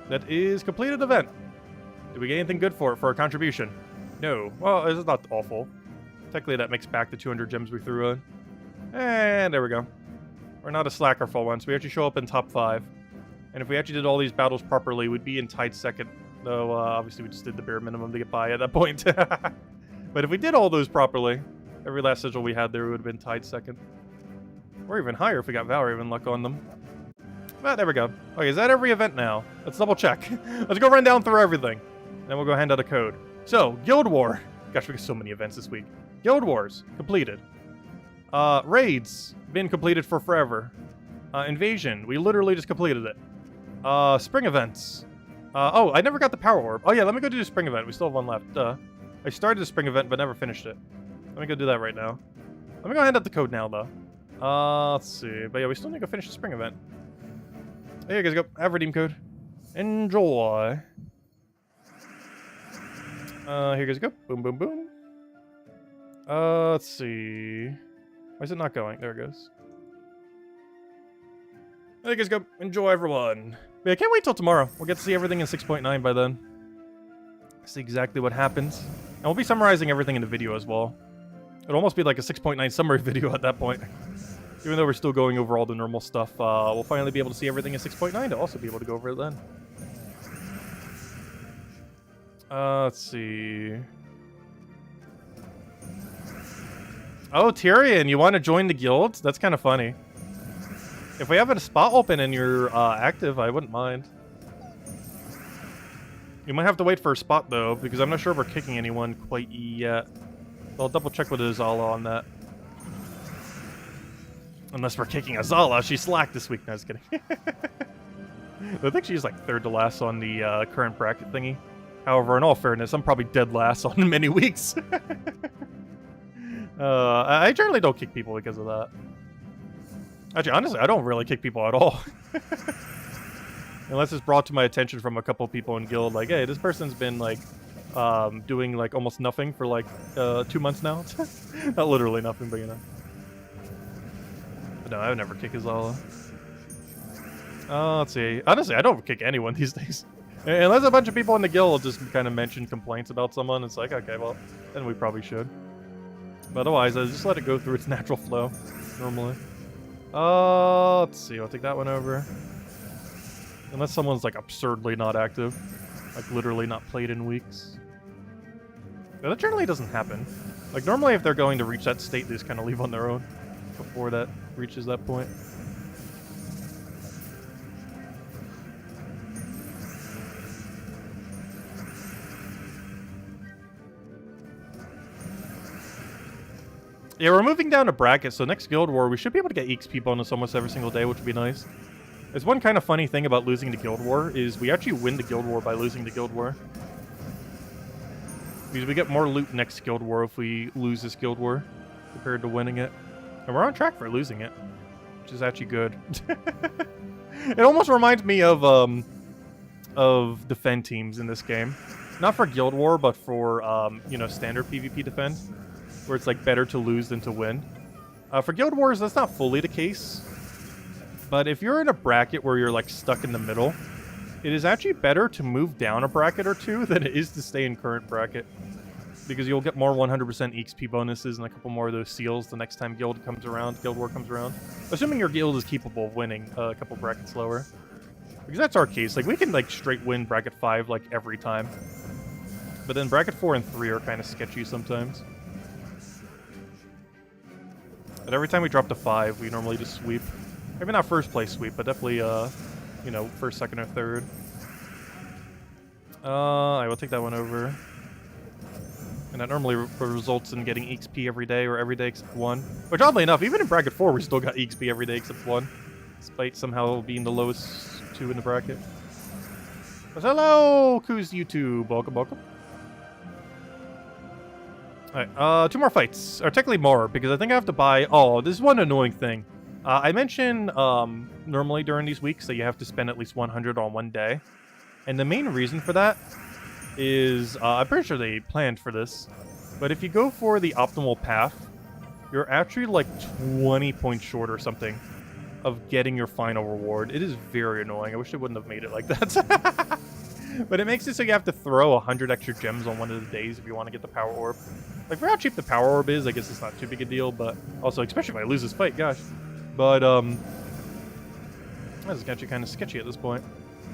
[SPEAKER 1] That is completed event. Did we get anything good for it for our contribution? No. Well, it's not awful. Technically, that makes back the 200 gems we threw in. And there we go. We're not a slacker for once. We actually show up in top 5. And if we actually did all these battles properly, we'd be in tied second. Though, obviously, we just did the bare minimum to get by at that point. But if we did all those properly, every last sigil we had there would have been tied second. Or even higher if we got Valraven luck on them. But there we go. Okay, is that every event now? Let's double check. Let's go run down through everything. Then we'll go hand out a code. So, Guild War. Gosh, we got so many events this week. Guild Wars, completed. Raids, been completed for forever. Invasion, we literally just completed it. Spring events. Oh, I never got the Power Orb. Oh yeah, let me go do the spring event. We still have one left. I started the spring event, but never finished it. Let me go do that right now. Let me go hand out the code now, though. Let's see. But yeah, we still need to go finish the spring event. There you guys go. Have redeem code. Enjoy. Here you guys go. Boom, boom, boom. Let's see. Why is it not going? There it goes. There you guys go. Enjoy, everyone. But yeah, I can't wait till tomorrow. We'll get to see everything in 6.9 by then. See exactly what happens. And we'll be summarizing everything in the video as well. It'll almost be like a 6.9 summary video at that point. Even though we're still going over all the normal stuff, we'll finally be able to see everything in 6.9 to also be able to go over it then. Let's see. Oh, Tyrion, you want to join the guild? That's kind of funny. If we have a spot open and you're active, I wouldn't mind. You might have to wait for a spot, though, because I'm not sure if we're kicking anyone quite yet. I'll double check with Azala on that. Unless we're kicking Azala, she's slack this week. No, I was kidding. I think she's like third to last on the current bracket thingy. However, in all fairness, I'm probably dead last on many weeks. I generally don't kick people because of that. Actually, honestly, I don't really kick people at all. Unless it's brought to my attention from a couple people in guild, like, hey, this person's been, like, doing, like, almost nothing for, like, 2 months now. Not literally nothing, but, you know. But no, I would never kick Azala. Let's see. Honestly, I don't kick anyone these days. Unless a bunch of people in the guild just kind of mention complaints about someone, it's like, okay, well, then we probably should. But otherwise, I just let it go through its natural flow, normally. Let's see, I'll take that one over. Unless someone's, like, absurdly not active. Like, literally not played in weeks. Yeah, that generally doesn't happen. Like, normally if they're going to reach that state, they just kind of leave on their own before that reaches that point. Yeah, we're moving down to bracket, so next Guild War, we should be able to get XP bonus almost every single day, which would be nice. There's one kind of funny thing about losing the Guild War, is we actually win the Guild War by losing the Guild War. Because we get more loot next Guild War if we lose this Guild War, compared to winning it. And we're on track for losing it, which is actually good. It almost reminds me of defend teams in this game. Not for Guild War, but for, you know, standard PvP defend. Where it's like better to lose than to win. For Guild Wars, that's not fully the case. But if you're in a bracket where you're like stuck in the middle, it is actually better to move down a bracket or two than it is to stay in current bracket. Because you'll get more 100% XP bonuses and a couple more of those seals the next time Guild War comes around. Assuming your guild is capable of winning a couple brackets lower. Because that's our case. Like, we can like straight win bracket 5 like every time. But then bracket 4 and 3 are kind of sketchy sometimes. But every time we drop to 5, we normally just sweep. Maybe not first place sweep, but definitely, you know, first, second, or third. I will take that one over. And that normally results in getting XP every day, or every day except one. Which, oddly enough, even in bracket 4, we still got XP every day except one. Despite somehow being the lowest 2 in the bracket. But hello, Kuz YouTube. Welcome, welcome. Alright, 2 more fights. Or technically more, because I think I have to buy... Oh, this is one annoying thing. I mentioned, normally during these weeks that you have to spend at least 100 on one day. And the main reason for that is, I'm pretty sure they planned for this, but if you go for the optimal path, you're actually like 20 points short or something of getting your final reward. It is very annoying. I wish they wouldn't have made it like that. But it makes it so you have to throw 100 extra gems on one of the days if you want to get the power orb. Like, for how cheap the power orb is, I guess it's not too big a deal, but also, especially if I lose this fight, gosh. But, this is actually kind of sketchy at this point.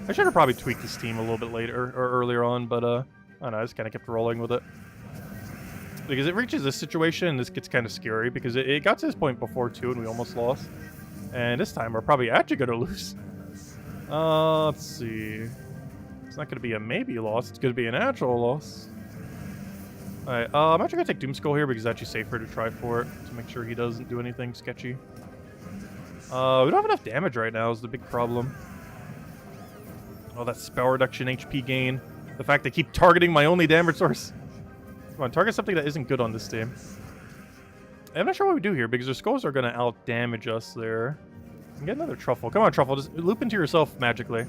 [SPEAKER 1] I should have probably tweaked this team a little bit later, or earlier on, but, I don't know, I just kind of kept rolling with it. Because it reaches this situation, and this gets kind of scary, because it got to this point before, too, and we almost lost. And this time, we're probably actually going to lose. Let's see. It's not going to be a maybe loss, it's going to be an actual loss. Alright, I'm actually going to take Doomskull here, because it's actually safer to try for it, to make sure he doesn't do anything sketchy. We don't have enough damage right now is the big problem. Oh, that spell reduction HP gain. The fact they keep targeting my only damage source. Come on, target something that isn't good on this team. I'm not sure what we do here, because their skulls are going to out-damage us there. Get another Truffle. Come on, Truffle, just loop into yourself magically.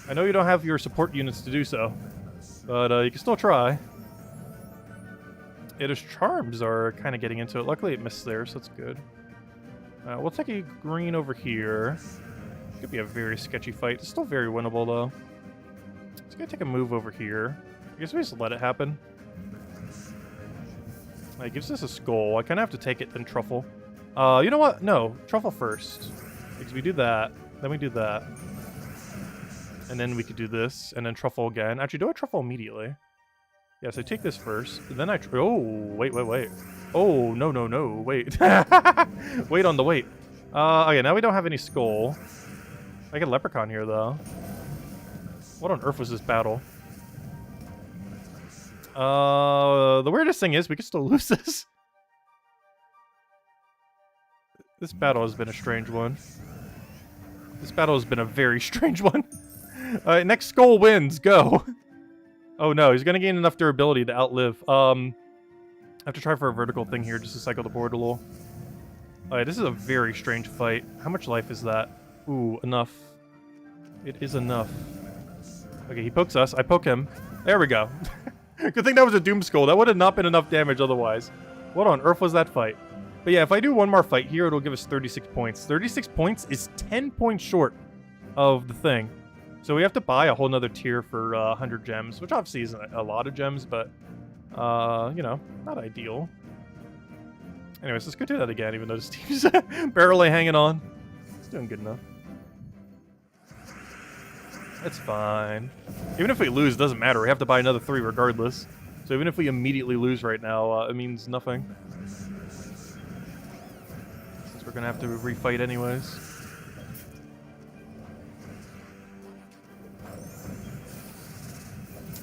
[SPEAKER 1] I know you don't have your support units to do so, but you can still try. Yeah, his charms are kind of getting into it. Luckily, it missed there, so that's good. We'll take a green over here. Could be a very sketchy fight. It's still very winnable, though. It's gonna take a move over here. I guess we just let it happen. It gives us a skull. I kind of have to take it, then Truffle. You know what? No, Truffle first. Because we do that, then we do that. And then we could do this, and then Truffle again. Actually, do I Truffle immediately? Yeah, so I take this first, then I... Oh, wait. Oh, no, wait. Wait on the wait. Okay, now we don't have any skull. I get Leprechaun here, though. What on earth was this battle? The weirdest thing is we could still lose this. This battle has been a strange one. This battle has been a very strange one. Next skull wins. Go. Oh no, he's gonna gain enough durability to outlive. I have to try for a vertical thing here just to cycle the board a little. Alright, this is a very strange fight. How much life is that? Ooh, enough. It is enough. Okay, he pokes us. I poke him. There we go. Good thing that was a Doom Skull. That would have not been enough damage otherwise. What on earth was that fight? But yeah, if I do one more fight here, it'll give us 36 points. 36 points is 10 points short of the thing. So we have to buy a whole nother tier for 100 gems, which obviously isn't a lot of gems, but, you know, not ideal. Anyways, let's go do that again, even though this team's barely hanging on. It's doing good enough. It's fine. Even if we lose, it doesn't matter. We have to buy another 3 regardless. So even if we immediately lose right now, it means nothing. Since we're gonna have to refight anyways.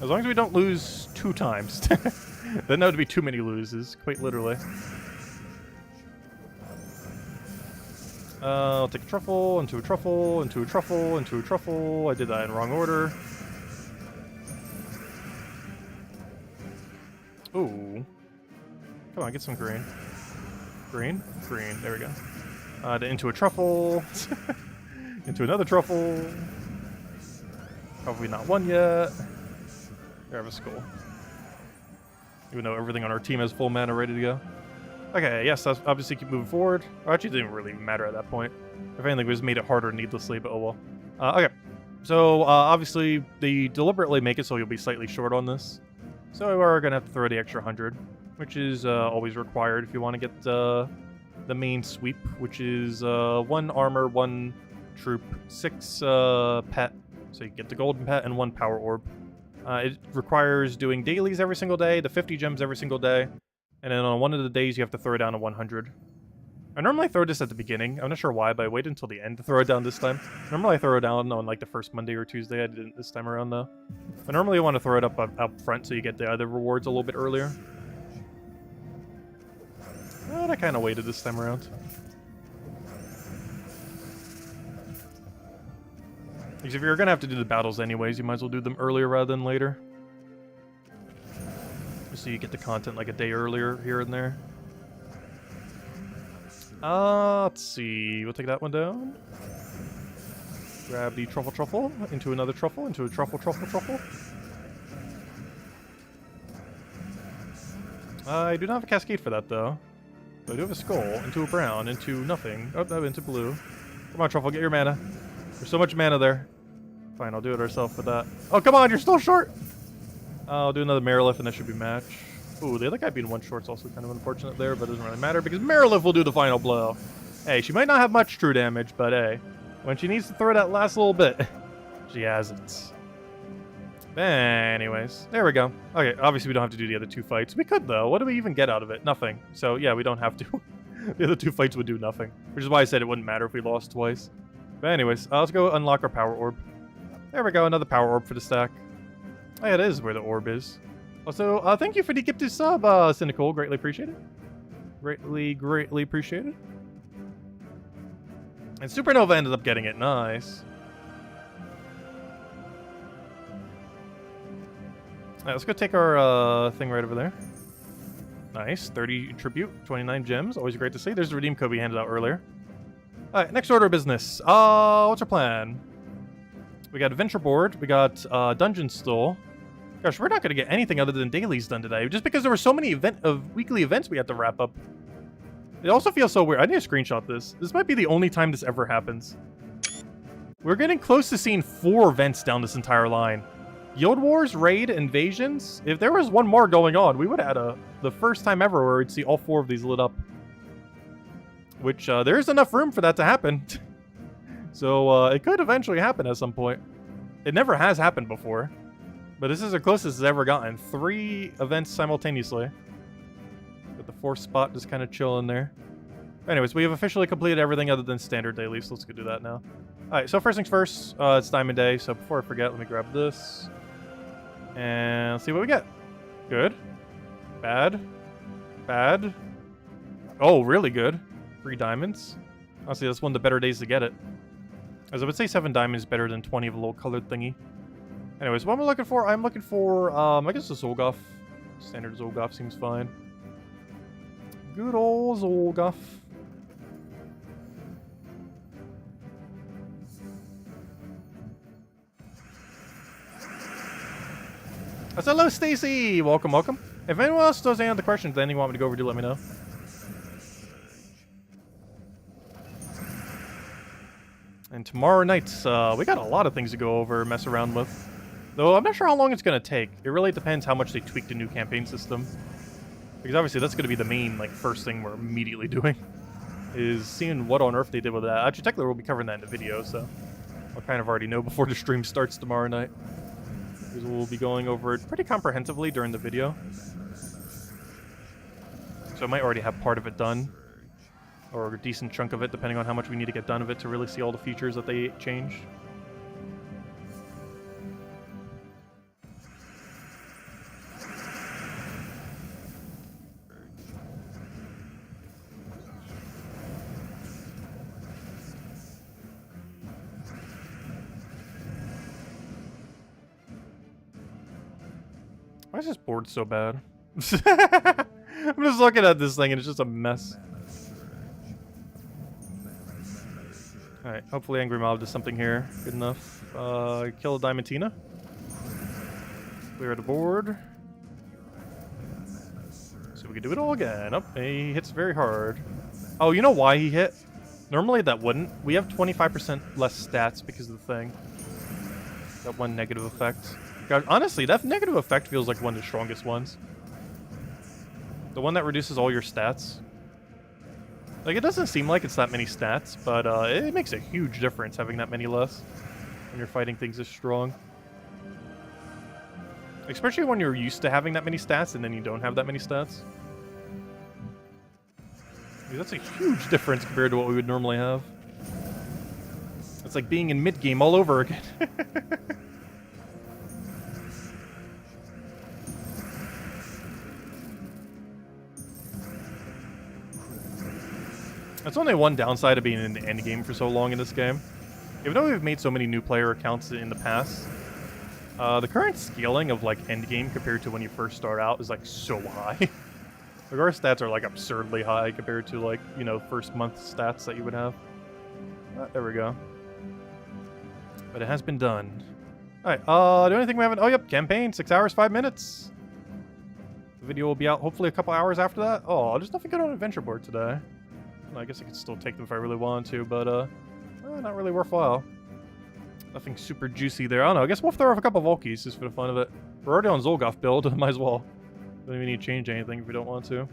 [SPEAKER 1] As long as we don't lose 2 times. Then that would be too many loses, quite literally. I'll take a Truffle, into a Truffle, into a Truffle, into a Truffle. I did that in the wrong order. Ooh. Come on, get some green. Green? Green. There we go. Into a Truffle. Into another Truffle. Probably not one yet. There, I have a skull. Even though everything on our team has full mana ready to go. Okay, yes, let's obviously keep moving forward. Or actually, it didn't really matter at that point. If anything, we just made it harder needlessly, but oh well. Okay, so obviously, they deliberately make it so you'll be slightly short on this. So we're going to have to throw the extra 100, which is always required if you want to get the main sweep, which is 1 armor, 1 troop, 6 pet, so you get the golden pet, and 1 power orb. It requires doing dailies every single day, the 50 gems every single day, and then on one of the days you have to throw down a 100. I normally throw this at the beginning. I'm not sure why, but I waited until the end to throw it down this time. Normally I throw it down on like the first Monday or Tuesday. I didn't this time around though. But normally you want to throw it up front so you get the other rewards a little bit earlier. But I kind of waited this time around. Because if you're going to have to do the battles anyways, you might as well do them earlier rather than later. So you get the content like a day earlier here and there. Let's see. We'll take that one down. Grab the truffle, into another truffle, into a truffle. I do not have a cascade for that, though. But I do have a skull, into a brown, into nothing. Oh, no, into blue. Come on, truffle, get your mana. There's so much mana there. Fine, I'll do it ourselves with that. Oh, come on, you're still short! I'll do another Marilith, and that should be match. Ooh, the other guy being one short's also kind of unfortunate there, but it doesn't really matter, because Marilith will do the final blow. Hey, she might not have much true damage, but hey, when she needs to throw that last little bit, she has it. Anyways, there we go. Okay, obviously we don't have to do the other two fights. We could, though. What do we even get out of it? Nothing. So, yeah, we don't have to. The other two fights would do nothing, which is why I said it wouldn't matter if we lost twice. But anyways, let's go unlock our power orb. There we go, another power orb for the stack. Oh, yeah, it is where the orb is. Also, thank you for the gifted sub, Cynical. Greatly appreciated. Greatly appreciated. And Supernova ended up getting it. Nice. Alright, let's go take our thing right over there. Nice. 30 tribute, 29 gems. Always great to see. There's the redeem code we handed out earlier. Alright, next order of business. What's our plan? We got adventure board. We got dungeon still. Gosh, we're not going to get anything other than dailies done today, just because there were so many weekly events we had to wrap up. It also feels so weird. I need to screenshot this. This might be the only time this ever happens. We're getting close to seeing 4 events down this entire line. Guild Wars, Raid, Invasions. If there was one more going on, we would have had the first time ever where we'd see all 4 of these lit up. Which, there's enough room for that to happen. So, it could eventually happen at some point. It never has happened before. But this is the closest it's ever gotten. 3 events simultaneously. With the 4th spot just kind of chilling there. Anyways, we have officially completed everything other than standard dailies, so let's go do that now. Alright, so first things first, it's Diamond Day, so before I forget, let me grab this. And let's see what we get. Good. Bad. Bad. Oh, really good. 3 diamonds. Honestly, that's one of the better days to get it. As I would say 7 diamonds is better than 20 of a little colored thingy. Anyways, what am I looking for? I'm looking for, I guess a Zolgoth. Standard Zolgoth seems fine. Good old Zolgoth. Hello, Stacy! Welcome, welcome. If anyone else does any other questions, then you want me to go over, do let me know. And tomorrow night, we got a lot of things to go over, mess around with. Though I'm not sure how long it's going to take. It really depends how much they tweak the new campaign system. Because obviously that's going to be the main, like, first thing we're immediately doing. Is seeing what on earth they did with that. AnarchyChampion will be covering that in the video, so I'll kind of already know before the stream starts tomorrow night. Because we'll be going over it pretty comprehensively during the video. So I might already have part of it done. Or a decent chunk of it, depending on how much we need to get done of it to really see all the features that they changed. Why is this board so bad? I'm just looking at this thing and it's just a mess. Alright, hopefully Angry Mob does something here. Good enough. Kill a Diamantina. Clear the board. So we can do it all again. Oh, he hits very hard. Oh, you know why he hit? Normally that wouldn't. We have 25% less stats because of the thing. That one negative effect. God, honestly, that negative effect feels like one of the strongest ones. The one that reduces all your stats. Like, it doesn't seem like it's that many stats, but it makes a huge difference having that many less when you're fighting things this strong. Especially when you're used to having that many stats and then you don't have that many stats. Dude, that's a huge difference compared to what we would normally have. It's like being in mid-game all over again. That's only one downside of being in the endgame for so long in this game. Even though we've made so many new player accounts in the past, the current scaling of like endgame compared to when you first start out is like so high. Like our stats are like absurdly high compared to like, you know, first month stats that you would have. There we go. But it has been done. Alright, the only thing we haven't... Oh, yep, campaign, 6 hours, 5 minutes. The video will be out hopefully a couple hours after that. Oh, there's nothing good on adventure board today. Well, I guess I could still take them if I really wanted to, but, not really worthwhile. Nothing super juicy there. I don't know, I guess we'll throw off a couple Volkies just for the fun of it. We're already on Zolgoth build, might as well. Don't even need to change anything if we don't want to.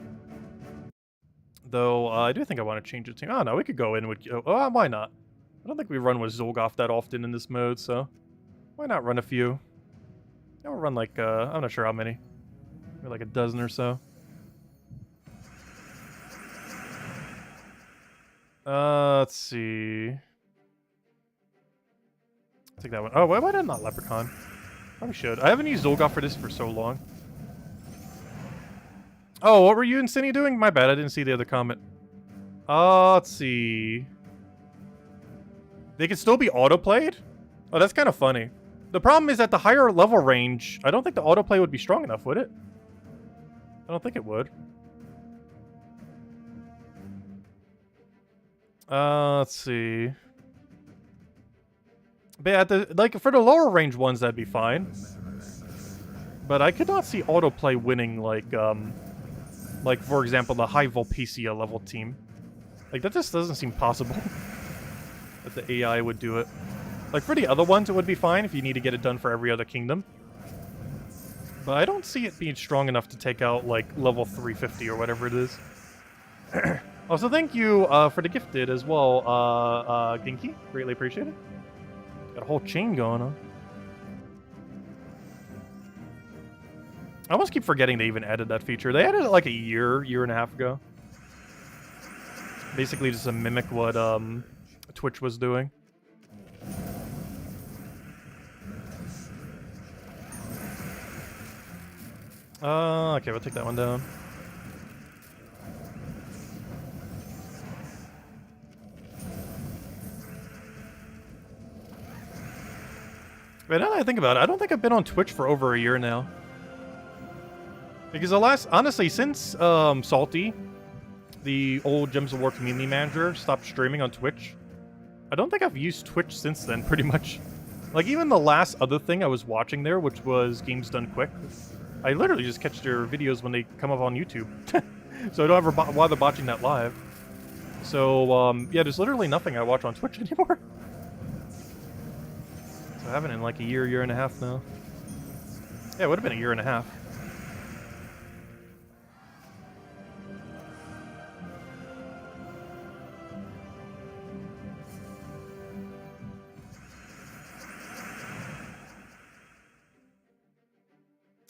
[SPEAKER 1] Though, I do think I want to change the team. Oh, no, we could go in with... Oh, why not? I don't think we run with Zolgoth that often in this mode, so... Why not run a few? Yeah, we'll run like, I'm not sure how many. Maybe like a dozen or so. Let's see... Take that one. Oh, why did I not Leprechaun? Probably should. I haven't used Zolgoth for this for so long. Oh, what were you and Cindy doing? My bad, I didn't see the other comment. Let's see... They can still be auto-played? Oh, that's kind of funny. The problem is at the higher level range, I don't think the autoplay would be strong enough, would it? I don't think it would. Let's see... But yeah, for the lower range ones, that'd be fine. But I could not see autoplay winning, like, for example, the high Volpecia level team. Like, that just doesn't seem possible. That the AI would do it. Like, for the other ones, it would be fine if you need to get it done for every other kingdom. But I don't see it being strong enough to take out, like, level 350 or whatever it is. Also, thank you for the gifted as well, Ginky. Greatly appreciated. Got a whole chain going on. I almost keep forgetting they even added that feature. They added it like a year and a half ago. Basically just to mimic what Twitch was doing. Okay, we'll take that one down. But now that I think about it, I don't think I've been on Twitch for over a year now. Because honestly, since Salty, the old Gems of War community manager, stopped streaming on Twitch, I don't think I've used Twitch since then, pretty much. Like, even the last other thing I was watching there, which was Games Done Quick, I literally just catch their videos when they come up on YouTube. So I don't ever bother watching that live. So, yeah, there's literally nothing I watch on Twitch anymore. So I haven't in like a year and a half now. Yeah, it would have been a year and a half.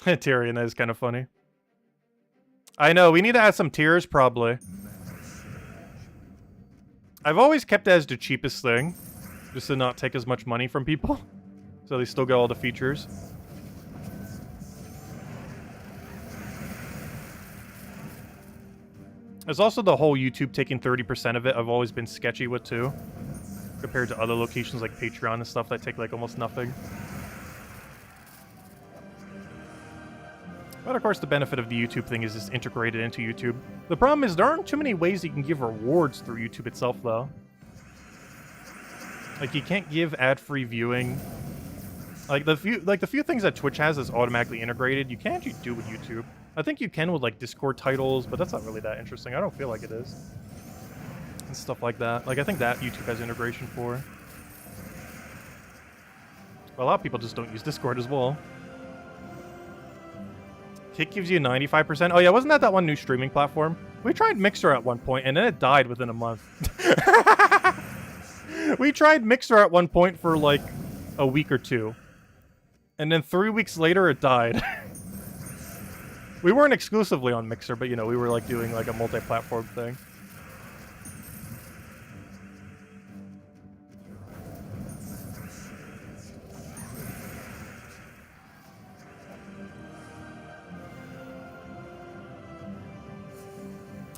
[SPEAKER 1] Tyrion, that is kind of funny. I know, we need to add some tiers, probably. I've always kept it as the cheapest thing, just to not take as much money from people, so they still get all the features. There's also the whole YouTube taking 30% of it I've always been sketchy with, too. Compared to other locations like Patreon and stuff that take, like, almost nothing. But of course, the benefit of the YouTube thing is it's integrated into YouTube. The problem is there aren't too many ways you can give rewards through YouTube itself, though. Like, you can't give ad-free viewing. Like the few things that Twitch has is automatically integrated. You can't actually do with YouTube. I think you can with like Discord titles, but that's not really that interesting. I don't feel like it is. And stuff like that. Like, I think that YouTube has integration for. But a lot of people just don't use Discord as well. Kick gives you 95%. Oh yeah, wasn't that one new streaming platform? We tried Mixer at one point, and then it died within a month. We tried Mixer at one point for like a week or two. And then 3 weeks later, it died. We weren't exclusively on Mixer, but you know, we were like doing like a multi-platform thing.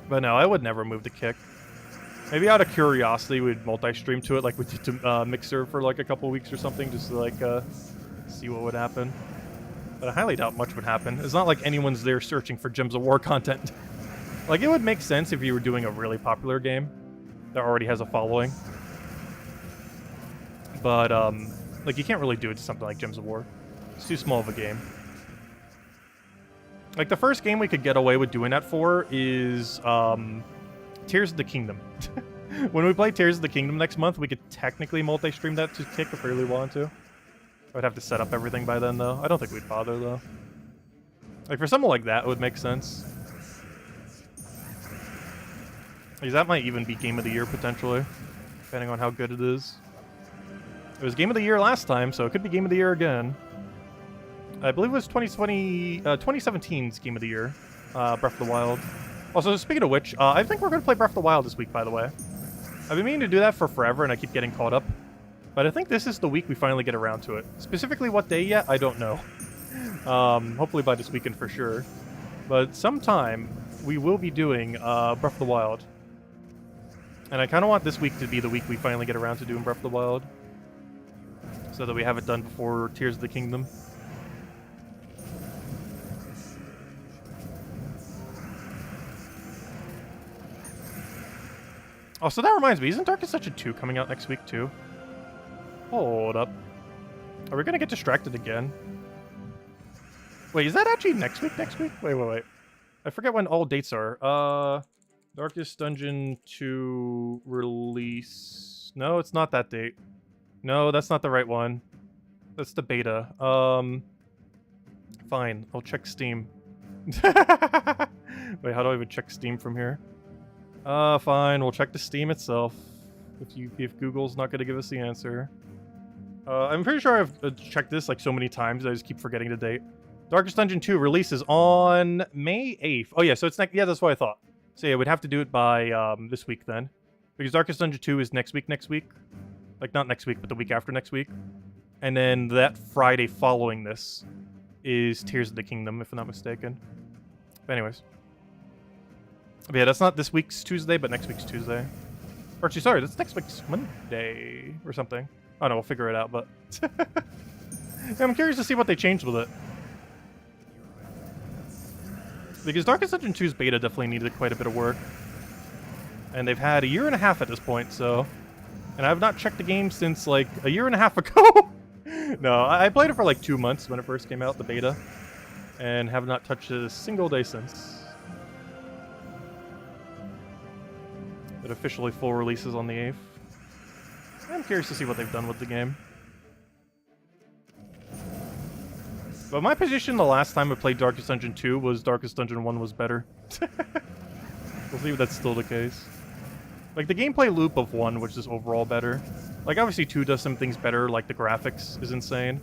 [SPEAKER 1] But no, I would never move to Kick. Maybe out of curiosity, we'd multi-stream to it, like we did to Mixer for like a couple weeks or something, just to like see what would happen. But I highly doubt much would happen. It's not like anyone's there searching for Gems of War content. Like, it would make sense if you were doing a really popular game that already has a following. But, like, you can't really do it to something like Gems of War. It's too small of a game. Like, the first game we could get away with doing that for is, Tears of the Kingdom. When we play Tears of the Kingdom next month, we could technically multi-stream that to Kick if we really wanted to. I would have to set up everything by then, though. I don't think we'd bother, though. Like, for something like that, it would make sense. Like, that might even be Game of the Year, potentially. Depending on how good it is. It was Game of the Year last time, so it could be Game of the Year again. I believe it was 2017's Game of the Year. Breath of the Wild. Also, speaking of which, I think we're going to play Breath of the Wild this week, by the way. I've been meaning to do that for forever, and I keep getting caught up. But I think this is the week we finally get around to it. Specifically what day yet, I don't know. Hopefully by this weekend for sure. But sometime, we will be doing Breath of the Wild. And I kind of want this week to be the week we finally get around to doing Breath of the Wild. So that we have it done before Tears of the Kingdom. Oh, so that reminds me, isn't Darkest Dungeon 2 coming out next week too? Hold up. Are we gonna get distracted again? Wait, is that actually next week? Wait. I forget when all dates are. Darkest Dungeon 2 release. No, it's not that date. No, that's not the right one. That's the beta. Fine. I'll check Steam. Wait, how do I even check Steam from here? Fine. We'll check the Steam itself. If Google's not gonna give us the answer. I'm pretty sure I've checked this like so many times, I just keep forgetting the date. Darkest Dungeon 2 releases on May 8th. Oh yeah, so it's next. Yeah, that's what I thought. So yeah, we'd have to do it by this week then, because Darkest Dungeon 2 is next week. Like not next week, but the week after next week. And then that Friday following this is Tears of the Kingdom, if I'm not mistaken. But anyways. But yeah, that's not this week's Tuesday, but next week's Tuesday. Or actually, sorry, that's next week's Monday or something. I don't know, we'll figure it out, but... yeah, I'm curious to see what they changed with it. Because Darkest Dungeon 2's beta definitely needed quite a bit of work. And they've had a year and a half at this point, so... And I've not checked the game since, like, a year and a half ago! No, I played it for, like, 2 months when it first came out, the beta. And have not touched it a single day since. But officially full releases on the 8th. I'm curious to see what they've done with the game. But my position the last time I played Darkest Dungeon 2 was Darkest Dungeon 1 was better. We'll see if that's still the case. Like, the gameplay loop of 1 was just overall better. Like, obviously 2 does some things better, like the graphics is insane.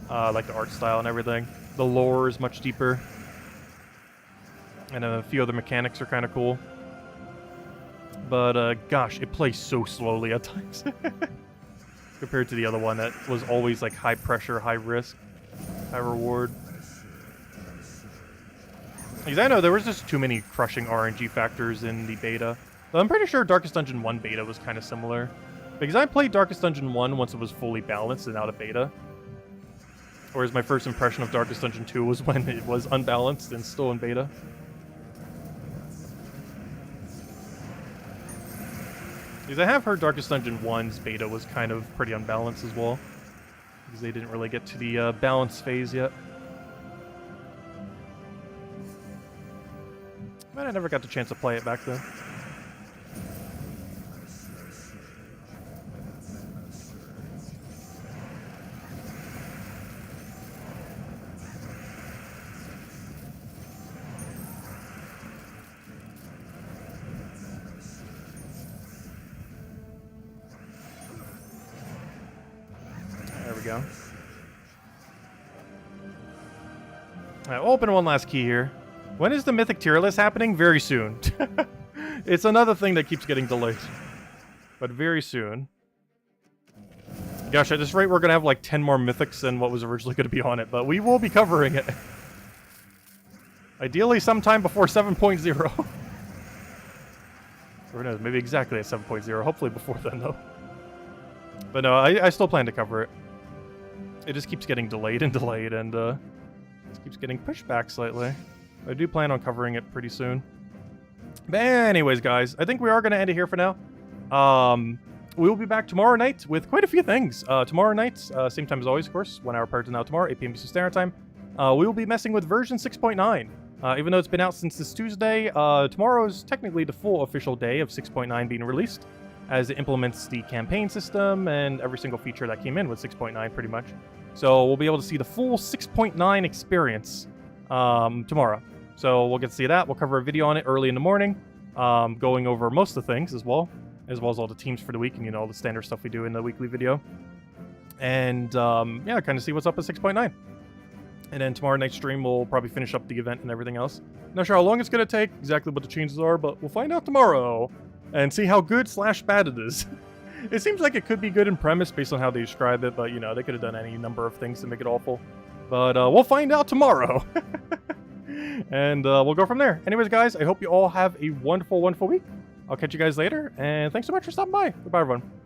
[SPEAKER 1] Like the art style and everything. The lore is much deeper. And a few other mechanics are kind of cool. But, gosh, it plays so slowly at times. Compared to the other one that was always, like, high pressure, high risk, high reward. Because I know there was just too many crushing RNG factors in the beta. But I'm pretty sure Darkest Dungeon 1 beta was kind of similar. Because I played Darkest Dungeon 1 once it was fully balanced and out of beta. Whereas my first impression of Darkest Dungeon 2 was when it was unbalanced and still in beta. Because I have heard Darkest Dungeon 1's beta was kind of pretty unbalanced as well. Because they didn't really get to the balance phase yet. But I never got the chance to play it back then. Go. Alright, we'll open one last key here. When is the Mythic tier list happening? Very soon. It's another thing that keeps getting delayed. But very soon. Gosh, at this rate we're gonna have like 10 more Mythics than what was originally gonna be on it, but we will be covering it. Ideally sometime before 7.0. Who knows? Maybe exactly at 7.0. Hopefully before then, though. But no, I still plan to cover it. It just keeps getting delayed and delayed, and it keeps getting pushed back slightly. I do plan on covering it pretty soon. But anyways, guys, I think we are going to end it here for now. We will be back tomorrow night with quite a few things. Tomorrow night, same time as always, of course, 1 hour prior to now tomorrow, 8 p.m. Eastern Standard Time. We will be messing with version 6.9. Even though it's been out since this Tuesday, tomorrow is technically the full official day of 6.9 being released, as it implements the campaign system and every single feature that came in with 6.9 pretty much. So we'll be able to see the full 6.9 experience tomorrow. So we'll get to see that. We'll cover a video on it early in the morning, going over most of the things as well as all the teams for the week and, you know, all the standard stuff we do in the weekly video. And, yeah, kind of see what's up at 6.9. And then tomorrow night's stream, we'll probably finish up the event and everything else. Not sure how long it's going to take, exactly what the changes are, but we'll find out tomorrow and see how good / bad it is. It seems like it could be good in premise based on how they describe it, but, you know, they could have done any number of things to make it awful. But we'll find out tomorrow. And we'll go from there. Anyways, guys, I hope you all have a wonderful, wonderful week. I'll catch you guys later, and thanks so much for stopping by. Goodbye, everyone.